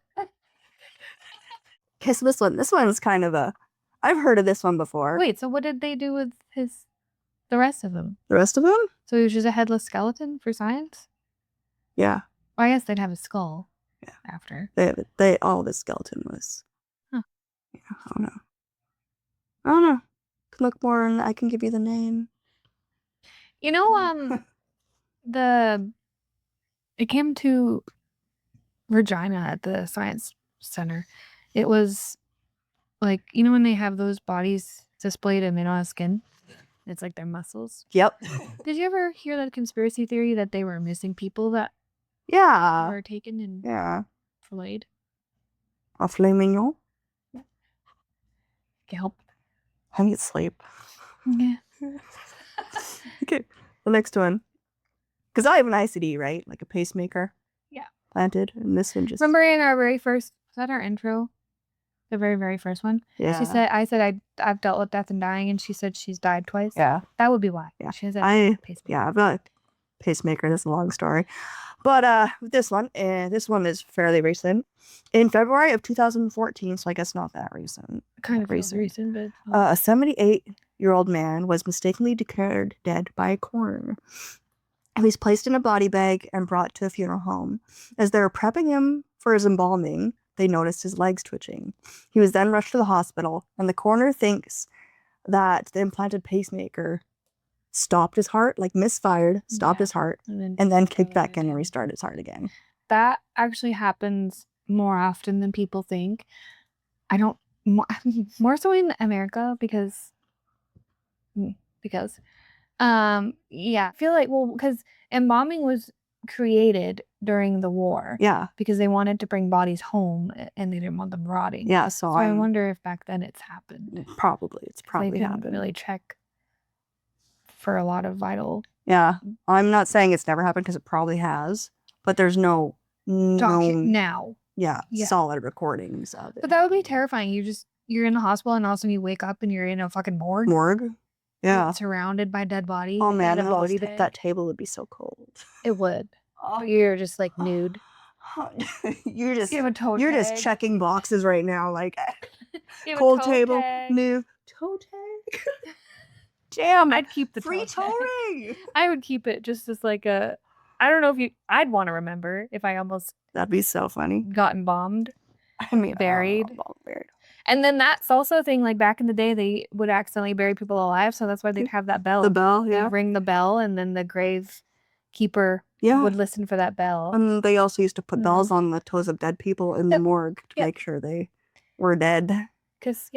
Okay, so this one's kind of a... I've heard of this one before. Wait, so what did they do with the rest of them? The rest of them? So he was just a headless skeleton for science? Yeah. Well, I guess they'd have a skull after. All of his skeleton was... Huh. Yeah, I don't know. Look more and I can give you the name. The It came to Regina at the science center. It was like, you know when they have those bodies displayed and they don't have skin? It's like their muscles. Yep. Did you ever hear that conspiracy theory that they were missing people that Yeah. were taken and Yeah. filleted? A filet mignon? Help. I need sleep. Yeah. Okay. The next one. Because I have an ICD, right? Like a pacemaker. Yeah. Planted. And this one just. Remember in our very first, was that our intro? The very, very first one? Yeah. She said, I've dealt with death and dying, and she said she's died twice. Yeah. That would be why. Yeah. She has a pacemaker. Yeah, I've got a pacemaker. That's a long story. But this one is fairly recent. In February of 2014, so I guess not that recent. Kind of recent, but a 78-year-old man was mistakenly declared dead by a coroner. He was placed in a body bag and brought to a funeral home. As they were prepping him for his embalming, they noticed his legs twitching. He was then rushed to the hospital, and the coroner thinks that the implanted pacemaker stopped his heart, like misfired, stopped his heart, and then kicked back in and restarted his heart again. That actually happens more often than people think. I don't, more so in America because, yeah, I feel like, well, because embalming was created during the war. Yeah. Because they wanted to bring bodies home and they didn't want them rotting. Yeah, so I wonder if back then it's happened. Probably. It's probably they didn't happened. really check for a lot of vital. Yeah. I'm not saying it's never happened because it probably has, but there's no now. Yeah, solid recordings of it. But that would be terrifying. You're in the hospital and all of a sudden you wake up and you're in a fucking morgue. Yeah. Surrounded by by bodies. Oh man, that table would be so cold. It would. Oh, you're just like nude. you're just checking boxes right now, like cold table, nude, toe tag. Damn, I'd keep the free toe ring. I would keep it just as like a. I don't know if I'd want to remember if I almost. That'd be so funny. Gotten bombed. I mean, buried. And then that's also a thing, like back in the day, they would accidentally bury people alive. So that's why they'd have that bell. The bell, yeah. They'd ring the bell, and then the grave keeper would listen for that bell. And they also used to put bells on the toes of dead people in the morgue to make sure they were dead. Because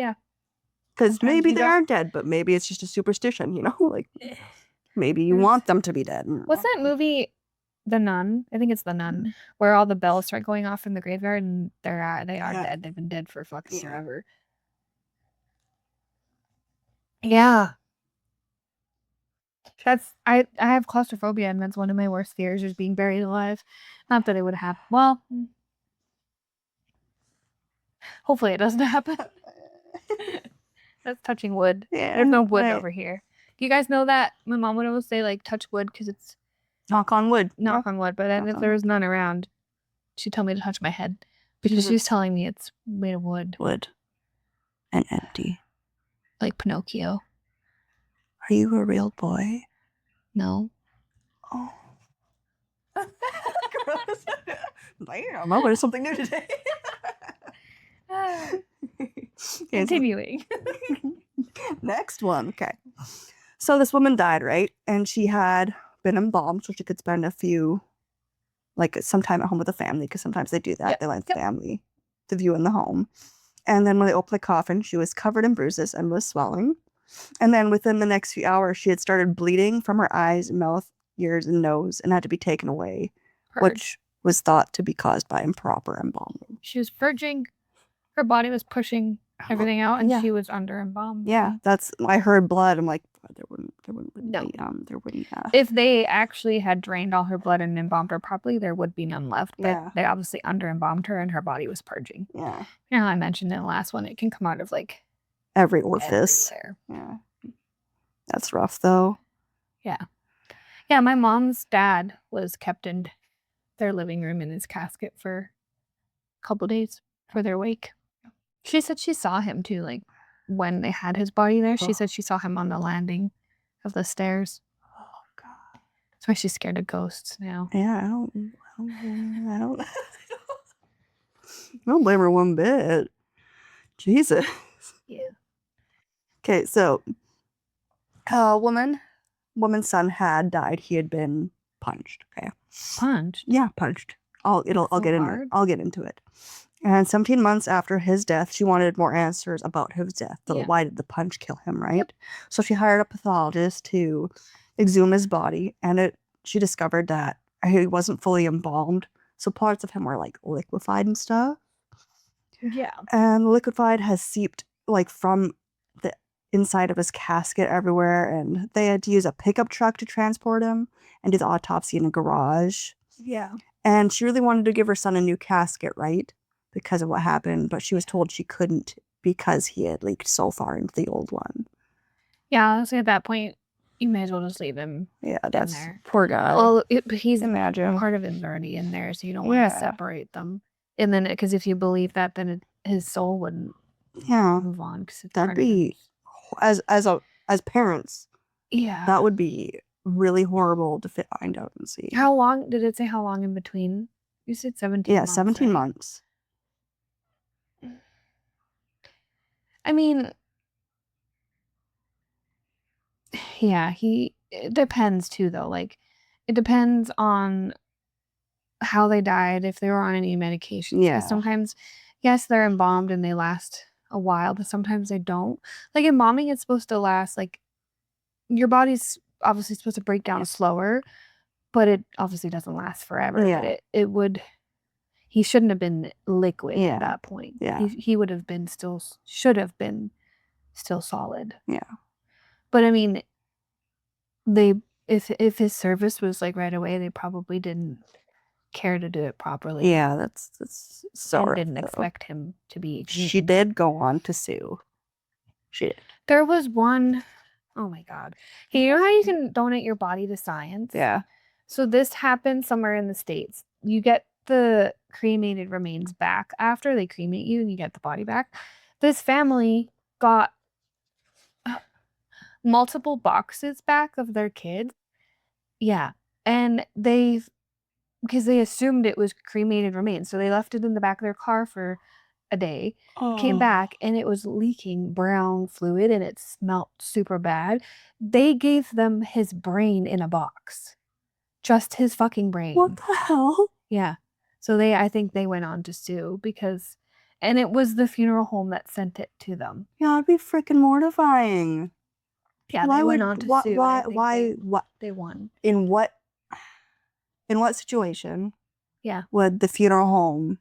maybe they aren't dead, but maybe it's just a superstition, you know? Like, maybe you want them to be dead. What's that movie? The Nun. I think it's The Nun, where all the bells start going off in the graveyard and they are dead. They've been dead for fucking forever. Yeah. I have claustrophobia, and that's one of my worst fears, is being buried alive. Not that it would happen. Well, hopefully it doesn't happen. That's touching wood. Yeah, there's no wood over here. Do you guys know that my mom would always say, like, touch wood because it's knock on wood. Knock on wood. But then if there was none around, she'd tell me to touch my head because she's telling me it's made of wood. Wood. And empty. Like Pinocchio. Are you a real boy? No. Oh. Gross. Damn, I learned something new today. Continuing. Next one. Okay. So this woman died, right? And she had been embalmed so she could spend some time at home with the family, because sometimes they do that. Yep. They let the family to view in the home. And then when they opened the coffin, she was covered in bruises and was swelling. And then within the next few hours, she had started bleeding from her eyes, mouth, ears, and nose and had to be taken away, which was thought to be caused by improper embalming. She was purging. Her body was pushing everything out, and she was under embalmed. Yeah, I heard blood. I'm like, there wouldn't be. If they actually had drained all her blood and embalmed her properly, there would be none left. But they obviously under embalmed her, and her body was purging. Yeah. You know how I mentioned in the last one, it can come out of like every orifice. Everywhere. Yeah. That's rough though. Yeah. Yeah, my mom's dad was kept in their living room in his casket for a couple days for their wake. She said she saw him too, like when they had his body there. She said she saw him on the landing of the stairs. Oh God. That's why she's scared of ghosts now. Yeah, I don't blame her one bit. Jesus. Yeah. Okay, so woman's son had died. He had been punched. Okay. Punched? Yeah, punched. I'll get into it. And 17 months after his death, she wanted more answers about his death. So why did the punch kill him, right? Yep. So she hired a pathologist to exhume his body, and she discovered that he wasn't fully embalmed. So parts of him were like liquefied and stuff. Yeah. And the liquefied has seeped like from the inside of his casket everywhere, and they had to use a pickup truck to transport him and do the autopsy in a garage. Yeah. And she really wanted to give her son a new casket, right? Because of what happened, but she was told she couldn't because he had leaked so far into the old one. Yeah, honestly, at that point, you may as well just leave him. Yeah, that's there. Poor guy. But he's Imagine. part of him's already in there, so you don't want to separate them. And then, because if you believe that, then his soul wouldn't move on. That'd be as parents. Yeah, that would be really horrible to find out and see. How long did it say? How long in between? You said 17 months. 17 months. I mean, yeah, it depends too, though. Like, it depends on how they died, if they were on any medications. Yeah. Sometimes, yes, they're embalmed and they last a while, but sometimes they don't. Like, embalming, it's supposed to last, like, your body's obviously supposed to break down slower, but it obviously doesn't last forever. Yeah. But it would... He shouldn't have been liquid at that point. Yeah. He would have been should have been still solid. Yeah. But I mean, if his service was like right away, they probably didn't care to do it properly. Yeah, that's sorry. And didn't expect him to be exhumed. She did go on to sue. She did. There was one, oh my God. Hey, you know how you can donate your body to science? Yeah. So this happened somewhere in the States. You get the cremated remains back after they cremate you, and you get the body back. This family got multiple boxes back of their kids. Yeah. And because they assumed it was cremated remains, so they left it in the back of their car for a day, came back, and it was leaking brown fluid, and it smelled super bad. They gave them his brain in a box. Just his fucking brain. What the hell? Yeah. So I think they went on to sue and it was the funeral home that sent it to them. Yeah, it'd be freaking mortifying. Yeah, they went on to sue. Why? They won. In what situation? Yeah. Would the funeral home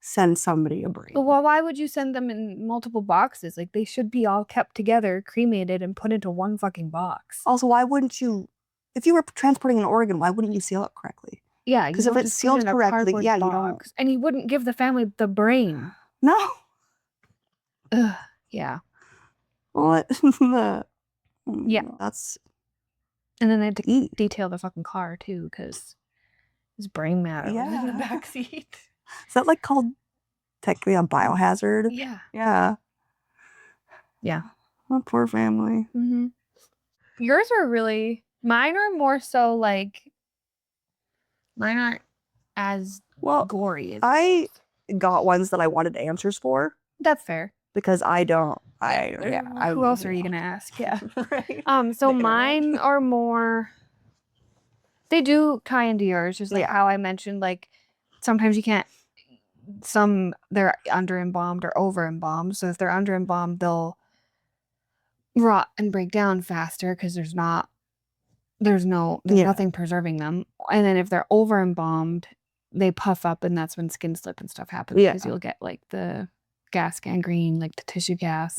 send somebody a brain? Well, why would you send them in multiple boxes? Like, they should be all kept together, cremated, and put into one fucking box. Also, why wouldn't you, if you were transporting an organ, why wouldn't you seal it correctly? Yeah, because if it's sealed correctly, yeah, you don't. And he wouldn't give the family the brain. No. Ugh, yeah. What? Yeah. That's. And then they had to detail the fucking car too, because his brain matter was in the backseat. Is that like called technically a biohazard? Yeah. Yeah. Yeah. Oh, poor family. Mm-hmm. Yours are mine are more so like. Mine aren't as gory. I got ones that I wanted answers for. That's fair. Because I don't. Who else are you gonna ask? Yeah. Right. So mine are more. They do tie into yours, just like how I mentioned. Like sometimes you can't. They're under embalmed or over embalmed. So if they're under embalmed, they'll rot and break down faster because there's nothing preserving them. And then if they're over embalmed, they puff up, and that's when skin slip and stuff happens. Because you'll get like the gas gangrene, like the tissue gas,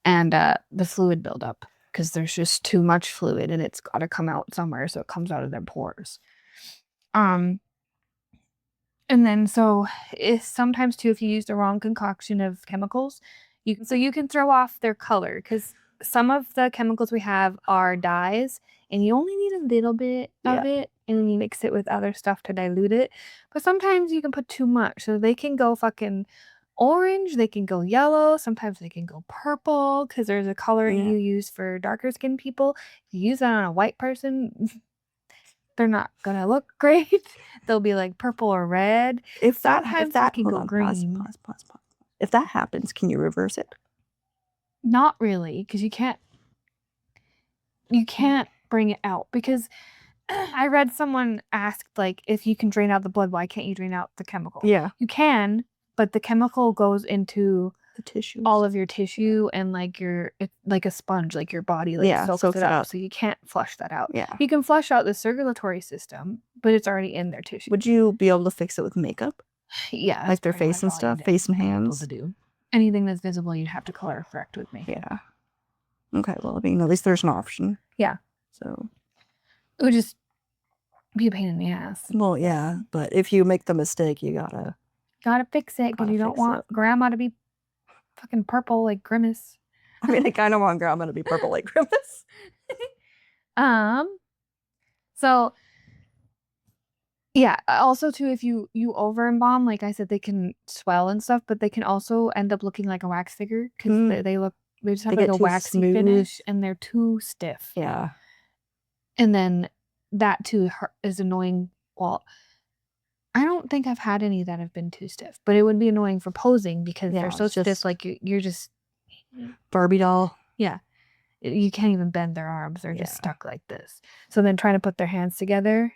and the fluid buildup, because there's just too much fluid and it's got to come out somewhere, so it comes out of their pores. And then sometimes too, if you use the wrong concoction of chemicals, you can throw off their color, because some of the chemicals we have are dyes, and you only need a little bit of it, and then you mix it with other stuff to dilute it. But sometimes you can put too much, so they can go fucking orange, they can go yellow, sometimes they can go purple, because there's a color you use for darker skinned people. If you use that on a white person, they're not gonna look great. They'll be like purple or red. If that can go green. Pause. If that happens, can you reverse it? Not really, because you can't bring it out, because I read someone asked, like, if you can drain out the blood, why can't you drain out the chemical? Yeah. You can, but the chemical goes into The tissues. all of your tissue and like it's like a sponge, like your body like soaks it up. So you can't flush that out. Yeah. You can flush out the circulatory system, but it's already in their tissue. Would you be able to fix it with makeup? Yeah. Like their face and stuff? Face and hands? To do. Anything that's visible, you'd have to color correct with me. Yeah. Okay, well, I mean, at least there's an option. Yeah. So. It would just be a pain in the ass. Well, yeah, but if you make the mistake, you gotta fix it because you don't want grandma to be fucking purple like Grimace. I mean, I kind of want grandma to be purple like Grimace. So yeah, also too, if you over embalm, like I said, they can swell and stuff, but they can also end up looking like a wax figure because they just have like a waxy finish and they're too stiff. Yeah. And then that too is annoying. Well, I don't think I've had any that have been too stiff, but it would be annoying for posing because they're so stiff. Like you're just Barbie doll. Yeah. You can't even bend their arms. They're just stuck like this. So then trying to put their hands together,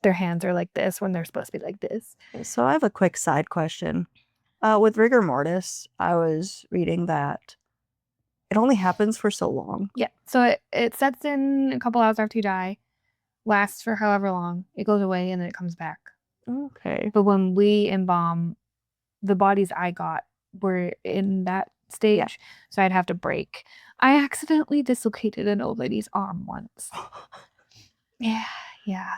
their hands are like this when they're supposed to be like this. So I have a quick side question. With Rigor Mortis, I was reading that it only happens for so long. Yeah. So it sets in a couple hours after you die, lasts for however long, it goes away, and then it comes back. Okay. But when we embalm, the bodies I got were in that stage. Yeah. So I'd have to break. I accidentally dislocated an old lady's arm once. Yeah.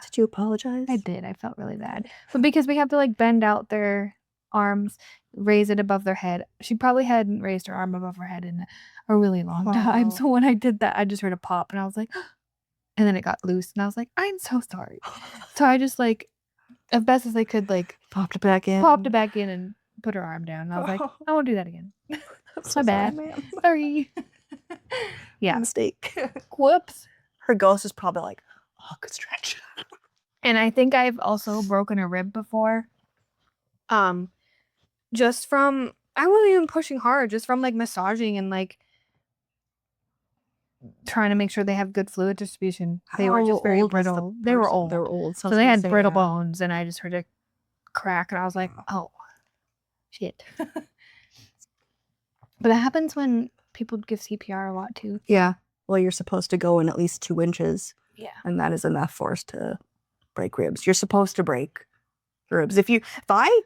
Did you apologize? I did. I felt really bad. But because we have to like bend out their arms, raise it above their head. She probably hadn't raised her arm above her head in a really long time. So when I did that, I just heard a pop and I was like, and then it got loose and I was like, I'm so sorry. So I just like, as best as I could, like popped it back in and put her arm down. And I was like, I won't do that again. That's my bad. Sorry. Yeah. Mistake. Whoops. Her ghost is probably like, oh, good stretch. And I think I've also broken a rib before. Just from, I wasn't even pushing hard, just from like massaging and like trying to make sure they have good fluid distribution. They were just very brittle. They were old. They were old. So they had brittle bones and I just heard a crack and I was like, oh, shit. But it happens when people give CPR a lot too. Yeah. Well, you're supposed to go in at least 2 inches. Yeah. And that is enough force to break ribs. You're supposed to break ribs. If I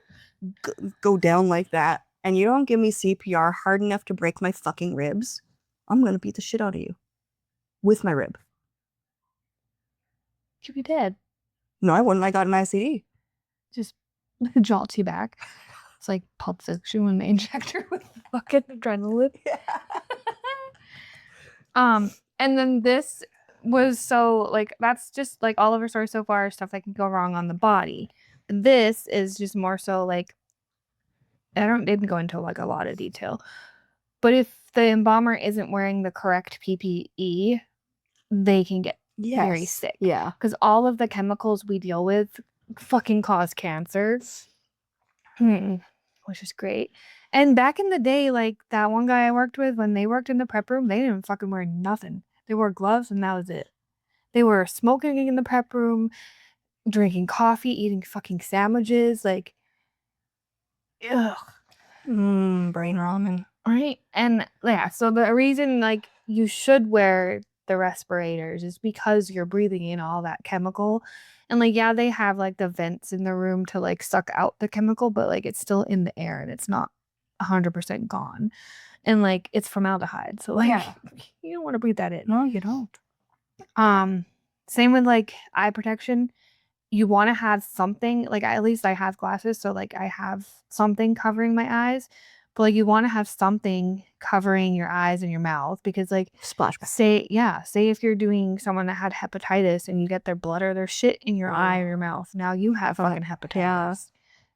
go down like that and you don't give me CPR hard enough to break my fucking ribs, I'm going to beat the shit out of you with my rib. You'd be dead. No, I wouldn't. I got an ICD. Just jolts you back. It's like Pulp Fiction when they inject her with fucking adrenaline. Yeah. And then this was so like that's just like all of her stories so far, stuff that can go wrong on the body. This is just more so like didn't go into like a lot of detail. But if the embalmer isn't wearing the correct PPE, they can get very sick. Yeah. Because all of the chemicals we deal with fucking cause cancer. Which is great. And back in the day, like that one guy I worked with, when they worked in the prep room, they didn't fucking wear nothing. They wore gloves and that was it. They were smoking in the prep room, drinking coffee, eating fucking sandwiches, like, ugh. Brain ramen. Right? And yeah, so the reason like you should wear the respirators is because you're breathing in all that chemical. And like, yeah, they have like the vents in the room to like suck out the chemical, but like it's still in the air and it's not 100% gone. And like it's formaldehyde. So like you don't want to breathe that in. No, you don't. Same with like eye protection. You want to have something, like at least I have glasses, so like I have something covering my eyes. But like you want to have something covering your eyes and your mouth because like splashback. Say if you're doing someone that had hepatitis and you get their blood or their shit in your eye or your mouth, now you have fucking hepatitis. Yeah.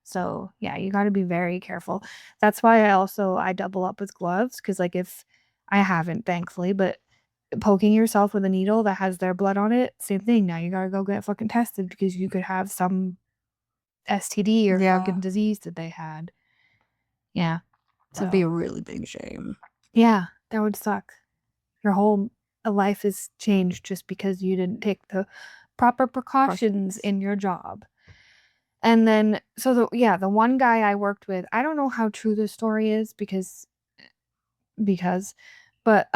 So yeah, you got to be very careful. That's why I double up with gloves because like if I haven't thankfully, but poking yourself with a needle that has their blood on it, same thing. Now you got to go get fucking tested because you could have some STD or fucking disease that they had. Yeah. So it'd be a really big shame. Yeah, that would suck. Your whole life is changed just because you didn't take the proper precautions in your job. And then, so the one guy I worked with, I don't know how true the story is because, but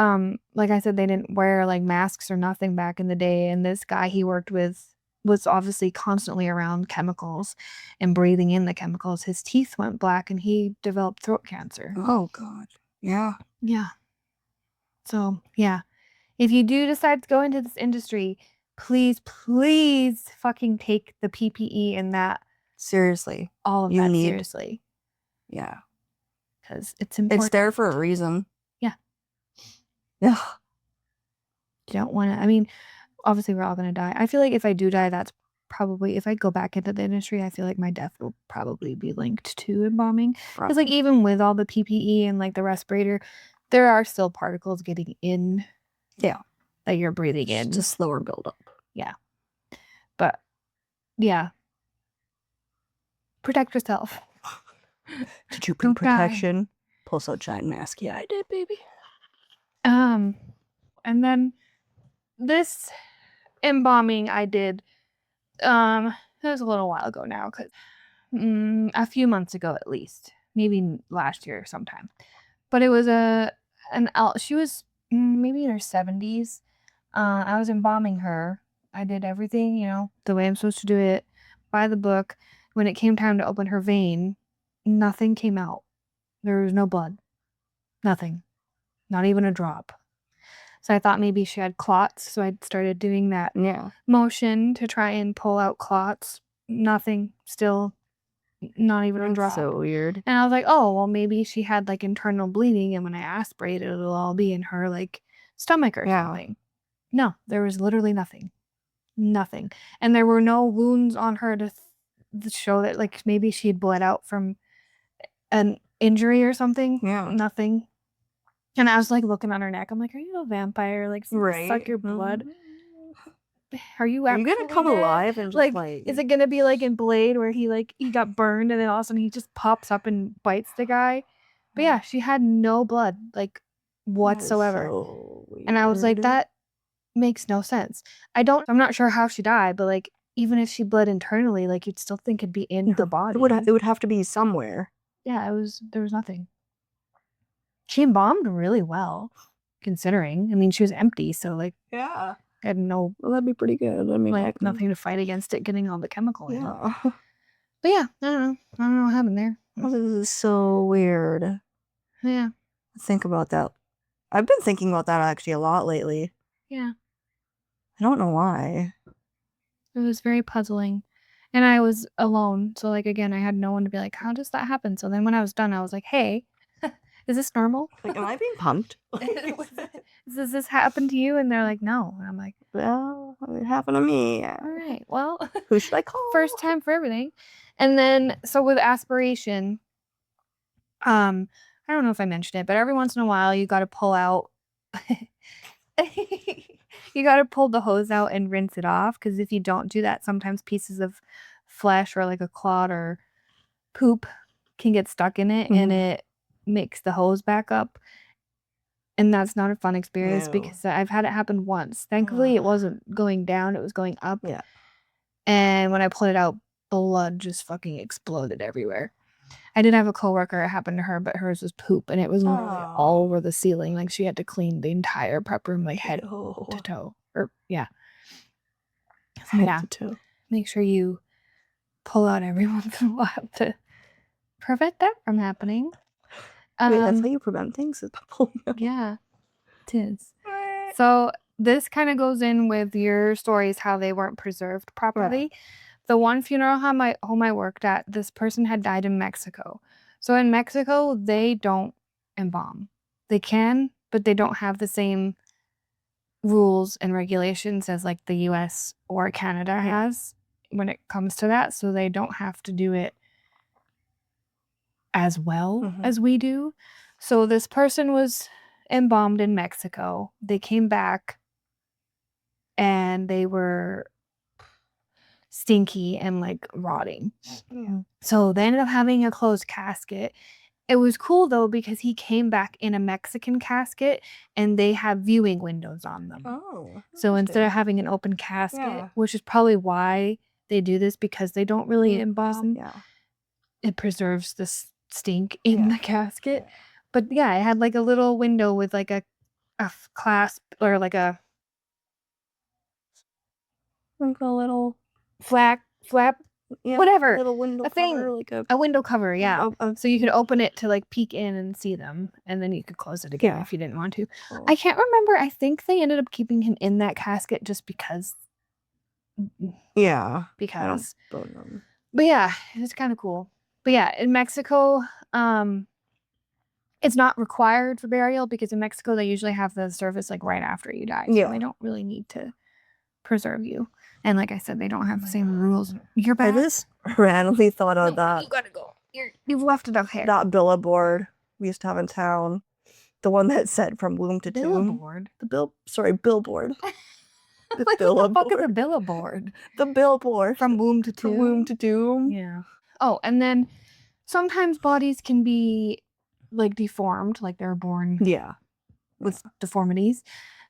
like I said, they didn't wear like masks or nothing back in the day. And this guy he worked with was obviously constantly around chemicals and breathing in the chemicals. His teeth went black and he developed throat cancer. Oh God. Yeah. Yeah. So yeah, if you do decide to go into this industry, please fucking take the PPE and that Seriously. all of You that need- seriously. Yeah. Because it's important. It's there for a reason. Yeah. Yeah. You don't want to, I mean, obviously we're all going to die. I feel like if I do die, that's probably, if I go back into the industry, I feel like my death will probably be linked to embalming. Because like even with all the PPE and like the respirator, there are still particles getting in. Yeah. That you're breathing in. Just slower buildup. Yeah. But yeah. Protect yourself. Did you bring protection? Pulse out giant mask. Yeah, I did, baby. And then this embalming I did, it was a little while ago now, because a few months ago at least, maybe last year sometime. But it was she was maybe in her 70s. I was embalming her. I did everything, you know, the way I'm supposed to do it, by the book. When it came time to open her vein, nothing came out. There was no blood. Nothing. Not even a drop. So I thought maybe she had clots. So I started doing that motion to try and pull out clots. Nothing. Still not even a drop. So weird. And I was like, oh, well, maybe she had like internal bleeding. And when I aspirate it, it'll all be in her like stomach or something. No, there was literally nothing. Nothing. And there were no wounds on her to show that like maybe she had bled out from an injury or something. Yeah. Nothing. And I was like looking on her neck. I'm like, are you a vampire? Like, suck your blood? Are you gonna come alive and just like is it gonna be like in Blade where he got burned and then all of a sudden he just pops up and bites the guy? But yeah, she had no blood like whatsoever. So and I was like, that makes no sense. I'm not sure how she died, but like even if she bled internally, like you'd still think it'd be in her body. It would have to be somewhere. Yeah, there was nothing. She embalmed really well, considering. I mean, she was empty, so like Yeah. had no. Well, that'd be pretty good. I mean, like nothing to fight against it getting all the chemical in. Yeah. But yeah, I don't know what happened there. This is so weird. Yeah. Think about that. I've been thinking about that actually a lot lately. Yeah. I don't know why. It was very puzzling. And I was alone. So like again, I had no one to be like, how does that happen? So then when I was done, I was like, hey, is this normal? Like, am I being pumped? Does this happen to you? And they're like, no. And I'm like, well, it happened to me. All right. Well, who should I call? First time for everything. And then so with aspiration, I don't know if I mentioned it, but every once in a while you got to pull out you got to pull the hose out and rinse it off, because if you don't do that, sometimes pieces of flesh or like a clot or poop can get stuck in it and it makes the hose back up. And that's not a fun experience because I've had it happen once. Thankfully, it wasn't going down, it was going up. Yeah. And when I pulled it out, blood just fucking exploded everywhere. I did have a coworker, it happened to her, but hers was poop and it was literally all over the ceiling. Like she had to clean the entire prep room, like head to toe. Or yeah. Head to toe. Make sure you pull out every once in a while to prevent that from happening. Wait, that's how you prevent things? Is by pulling out. Yeah, it is. So this kind of goes in with your stories, how they weren't preserved properly. Right. The one funeral home I worked at, this person had died in Mexico. So in Mexico, they don't embalm. They can, but they don't have the same rules and regulations as like the US or Canada has when it comes to that. So they don't have to do it as well as we do. So this person was embalmed in Mexico. They came back and they were stinky and like rotting. So they ended up having a closed casket It was cool though because he came back in a Mexican casket and they have viewing windows on them. Oh. So instead of having an open casket, Yeah. which is probably why they do this, because they don't really embalm. Yeah. It preserves the stink in the casket. Yeah. But yeah, it had like a little window with like a clasp or like a little flap, whatever. little window A thing. cover, like A window cover, yeah. So you could yeah. open it to like peek in and see them, and then you could close it again Yeah. if you didn't want to. Oh. I can't remember. I think they ended up keeping him in that casket just because. Yeah. Because. I don't know. But yeah, it's kind of cool. But yeah, in Mexico, it's not required for burial because in Mexico they usually have the service like right after you die. So they don't really need to preserve you. And like I said, they don't have the same rules. You're back. I just randomly thought of that. You gotta go. You've left enough hair. That billboard we used to have in town. The one that said from womb to tomb. Billboard? Billboard. Like, what the fuck is a billboard? The billboard. From womb to tomb? From womb to tomb. Yeah. Oh, and then sometimes bodies can be like deformed, like they're born with deformities.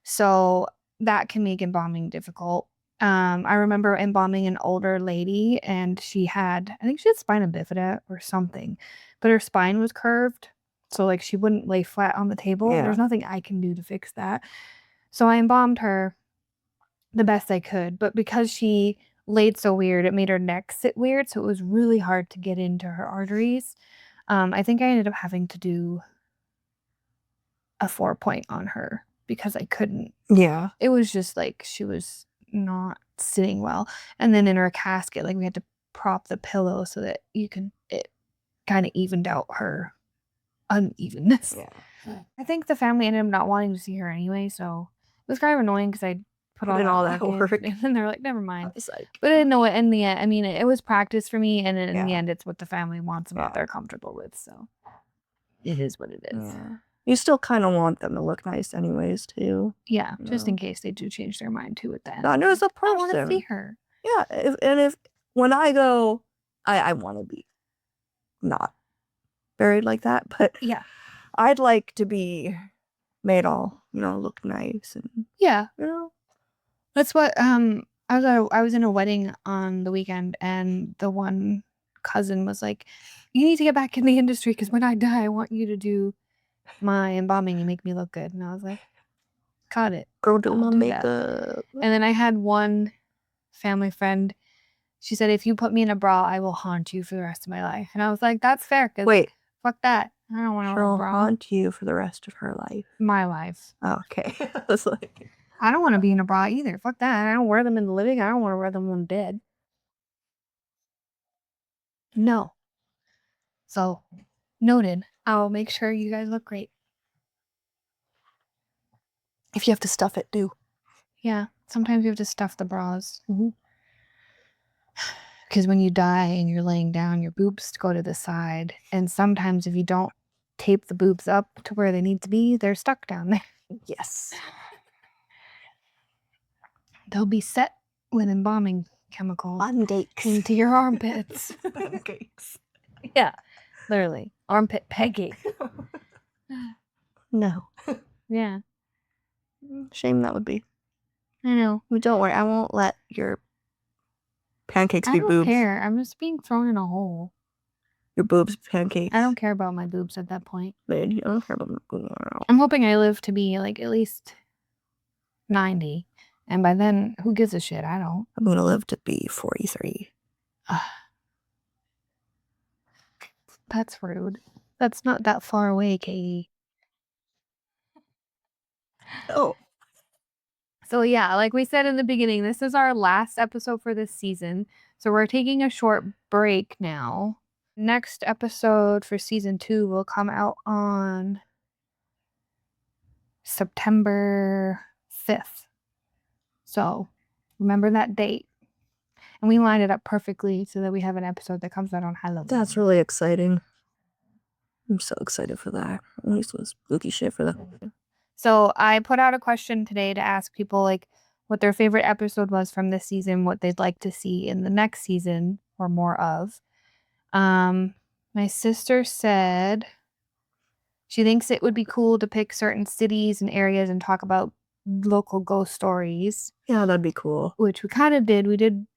So that can make embalming difficult. I remember embalming an older lady and I think she had spina bifida or something, but her spine was curved. So like she wouldn't lay flat on the table. Yeah. There's nothing I can do to fix that. So I embalmed her the best I could, but because she laid so weird, it made her neck sit weird. So it was really hard to get into her arteries. I think I ended up having to do a 4-point on her because I couldn't. Yeah. It was just like she was not sitting well. And then in her casket, like we had to prop the pillow so that it kind of evened out her unevenness. Yeah. I think the family ended up not wanting to see her anyway, so it was kind of annoying because I put all that work and then they're like, never mind. But I didn't know it in the end. I mean, it was practice for me, and in the end, it's what the family wants and what they're comfortable with. So it is what it is. Yeah. You still kind of want them to look nice, anyways, too. Yeah, just in case they do change their mind too at the end. Not as a person. I want to see her. Yeah, if when I go, I want to be not buried like that, but yeah, I'd like to be made all look nice and that's what I was in a wedding on the weekend, and the one cousin was like, "You need to get back in the industry because when I die, I want you to do my embalming and make me look good." And I was like, "Got it, girl, do my makeup." And then I had one family friend. She said, "If you put me in a bra, I will haunt you for the rest of my life." And I was like, "That's fair." Wait, fuck that. I don't want to wear a bra. Haunt you for the rest of her life. My life. Oh, okay. I was like, I don't want to be in a bra either. Fuck that. I don't wear them in the living. I don't want to wear them when I'm dead. No. So, noted. I'll make sure you guys look great. If you have to stuff it, do. Yeah. Sometimes you have to stuff the bras. Because when you die and you're laying down, your boobs go to the side. And sometimes if you don't tape the boobs up to where they need to be, they're stuck down there. Yes. They'll be set with embalming chemicals pancakes into your armpits. Pancakes. Yeah, literally. Armpit pancake. No. Yeah. Shame that would be. I know. But don't worry, I won't let your pancakes be boobs. I don't care. I'm just being thrown in a hole. Your boobs, pancakes. I don't care about my boobs at that point. Man, I don't care about my boobs. I'm hoping I live to be like at least 90. And by then, who gives a shit? I don't. I'm going to live to be 43. That's rude. That's not that far away, Katie. Oh. So yeah, like we said in the beginning, this is our last episode for this season. So we're taking a short break now. Next episode for season 2 will come out on September 5th. So remember that date. And we lined it up perfectly so that we have an episode that comes out on Halloween. That's really exciting. I'm so excited for that. At least it was spooky shit for that. So I put out a question today to ask people like what their favorite episode was from this season, what they'd like to see in the next season or more of. My sister said She thinks it would be cool to pick certain cities and areas and talk about local ghost stories. Yeah, that'd be cool. Which we kind of did. We did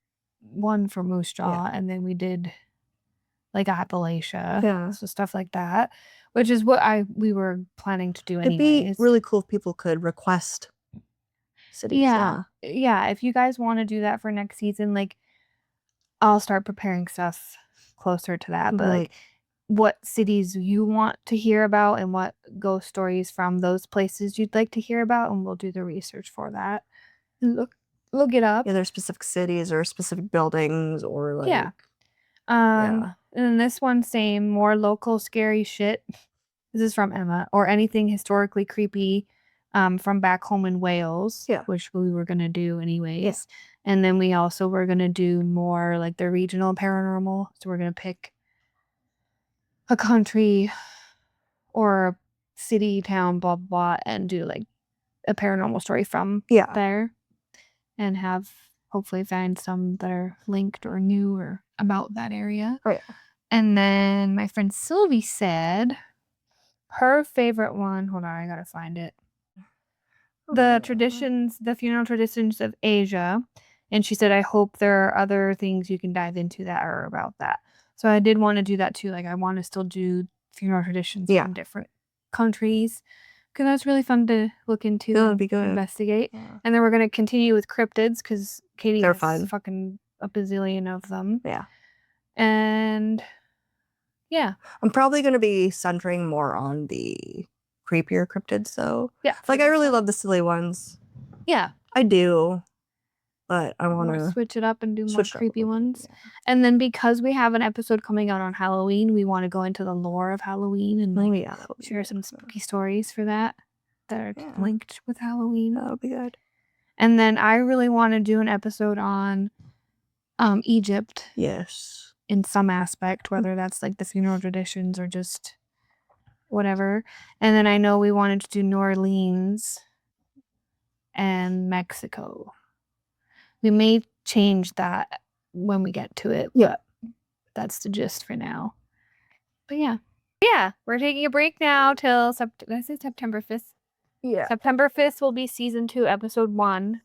one for Moose Jaw, and then we did like Appalachia. Yeah. So stuff like that, which is what we were planning to do anyways. It'd be really cool if people could request cities. Yeah. If you guys want to do that for next season, like I'll start preparing stuff closer to that. But like what cities you want to hear about and what ghost stories from those places you'd like to hear about, and we'll do the research for that. Look it up. Yeah, there's specific cities or specific buildings or like and then this one, same, more local scary shit. This is from Emma. Or anything historically creepy from back home in Wales, which we were going to do anyways. Yeah. And then we also were going to do more like the regional paranormal. So we're going to pick a country or a city, town, blah, blah, blah, and do like a paranormal story from there. And have hopefully find some that are linked or new or about that area. Oh, yeah. And then my friend Sylvie said her favorite one, hold on, I gotta find it. The funeral traditions of Asia. And she said, I hope there are other things you can dive into that are about that. So I did want to do that too. Like I want to still do funeral traditions from different countries. Because that's really fun to look into. That'd be good. Investigate. Yeah. And then we're going to continue with cryptids because Katie has fucking a bazillion of them. Yeah. And yeah. I'm probably going to be centering more on the creepier cryptids though. Yeah. Like I really love the silly ones. Yeah. I do. But I want to switch it up and do more creepy ones. Yeah. And then because we have an episode coming out on Halloween, we want to go into the lore of Halloween and share some spooky stories for that are linked with Halloween. That'll be good. And then I really want to do an episode on Egypt. Yes. In some aspect, whether that's like the funeral traditions or just whatever. And then I know we wanted to do New Orleans and Mexico. We may change that when we get to it. Yeah. That's the gist for now. But yeah. Yeah, we're taking a break now till did I say September 5th? Yeah. September 5th will be season 2, episode 1.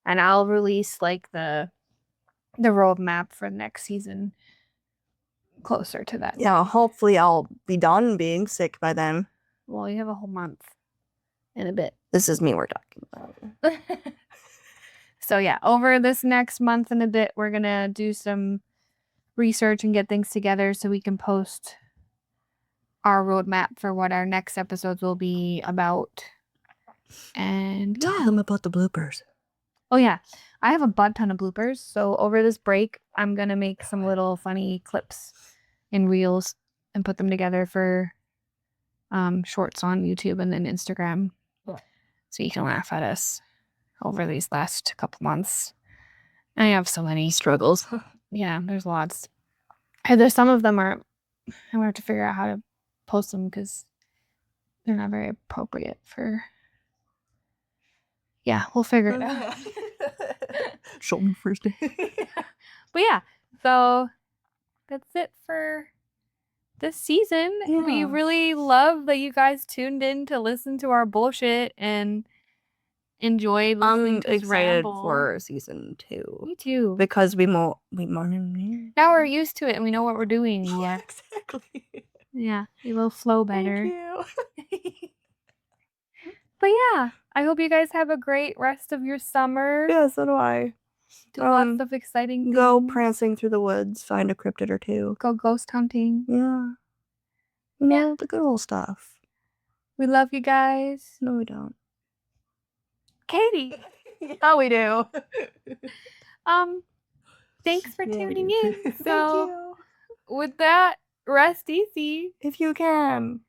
And I'll release like the roadmap for next season closer to that. Yeah, hopefully I'll be done being sick by then. Well, you have a whole month and a bit. This is me we're talking about. So yeah, over this next month and a bit, we're going to do some research and get things together so we can post our roadmap for what our next episodes will be about. And tell them about the bloopers. Oh yeah, I have a butt ton of bloopers. So over this break, I'm going to make some little funny clips and reels and put them together for shorts on YouTube and then Instagram. So you can laugh at us over these last couple months. I have so many struggles. Yeah, there's lots. There's some of them I'm gonna have to figure out how to post them because they're not very appropriate for. Yeah, we'll figure it out. Show me first day. But yeah, so that's it for this season. Yeah. We really love that you guys tuned in to listen to our bullshit and enjoyed listening to us ramble. For season 2. Me too. Because we more now we're used to it and we know what we're doing. Yeah, exactly. Yeah, it will flow better. Thank you. But yeah, I hope you guys have a great rest of your summer. Yeah, so do I. Do lots of exciting things. Go prancing through the woods, find a cryptid or two. Go ghost hunting. Yeah. Yeah, the good old stuff. We love you guys. No, we don't. Katie. Yeah, we do. Thanks for tuning in. Thank So, you. With that, rest easy. If you can.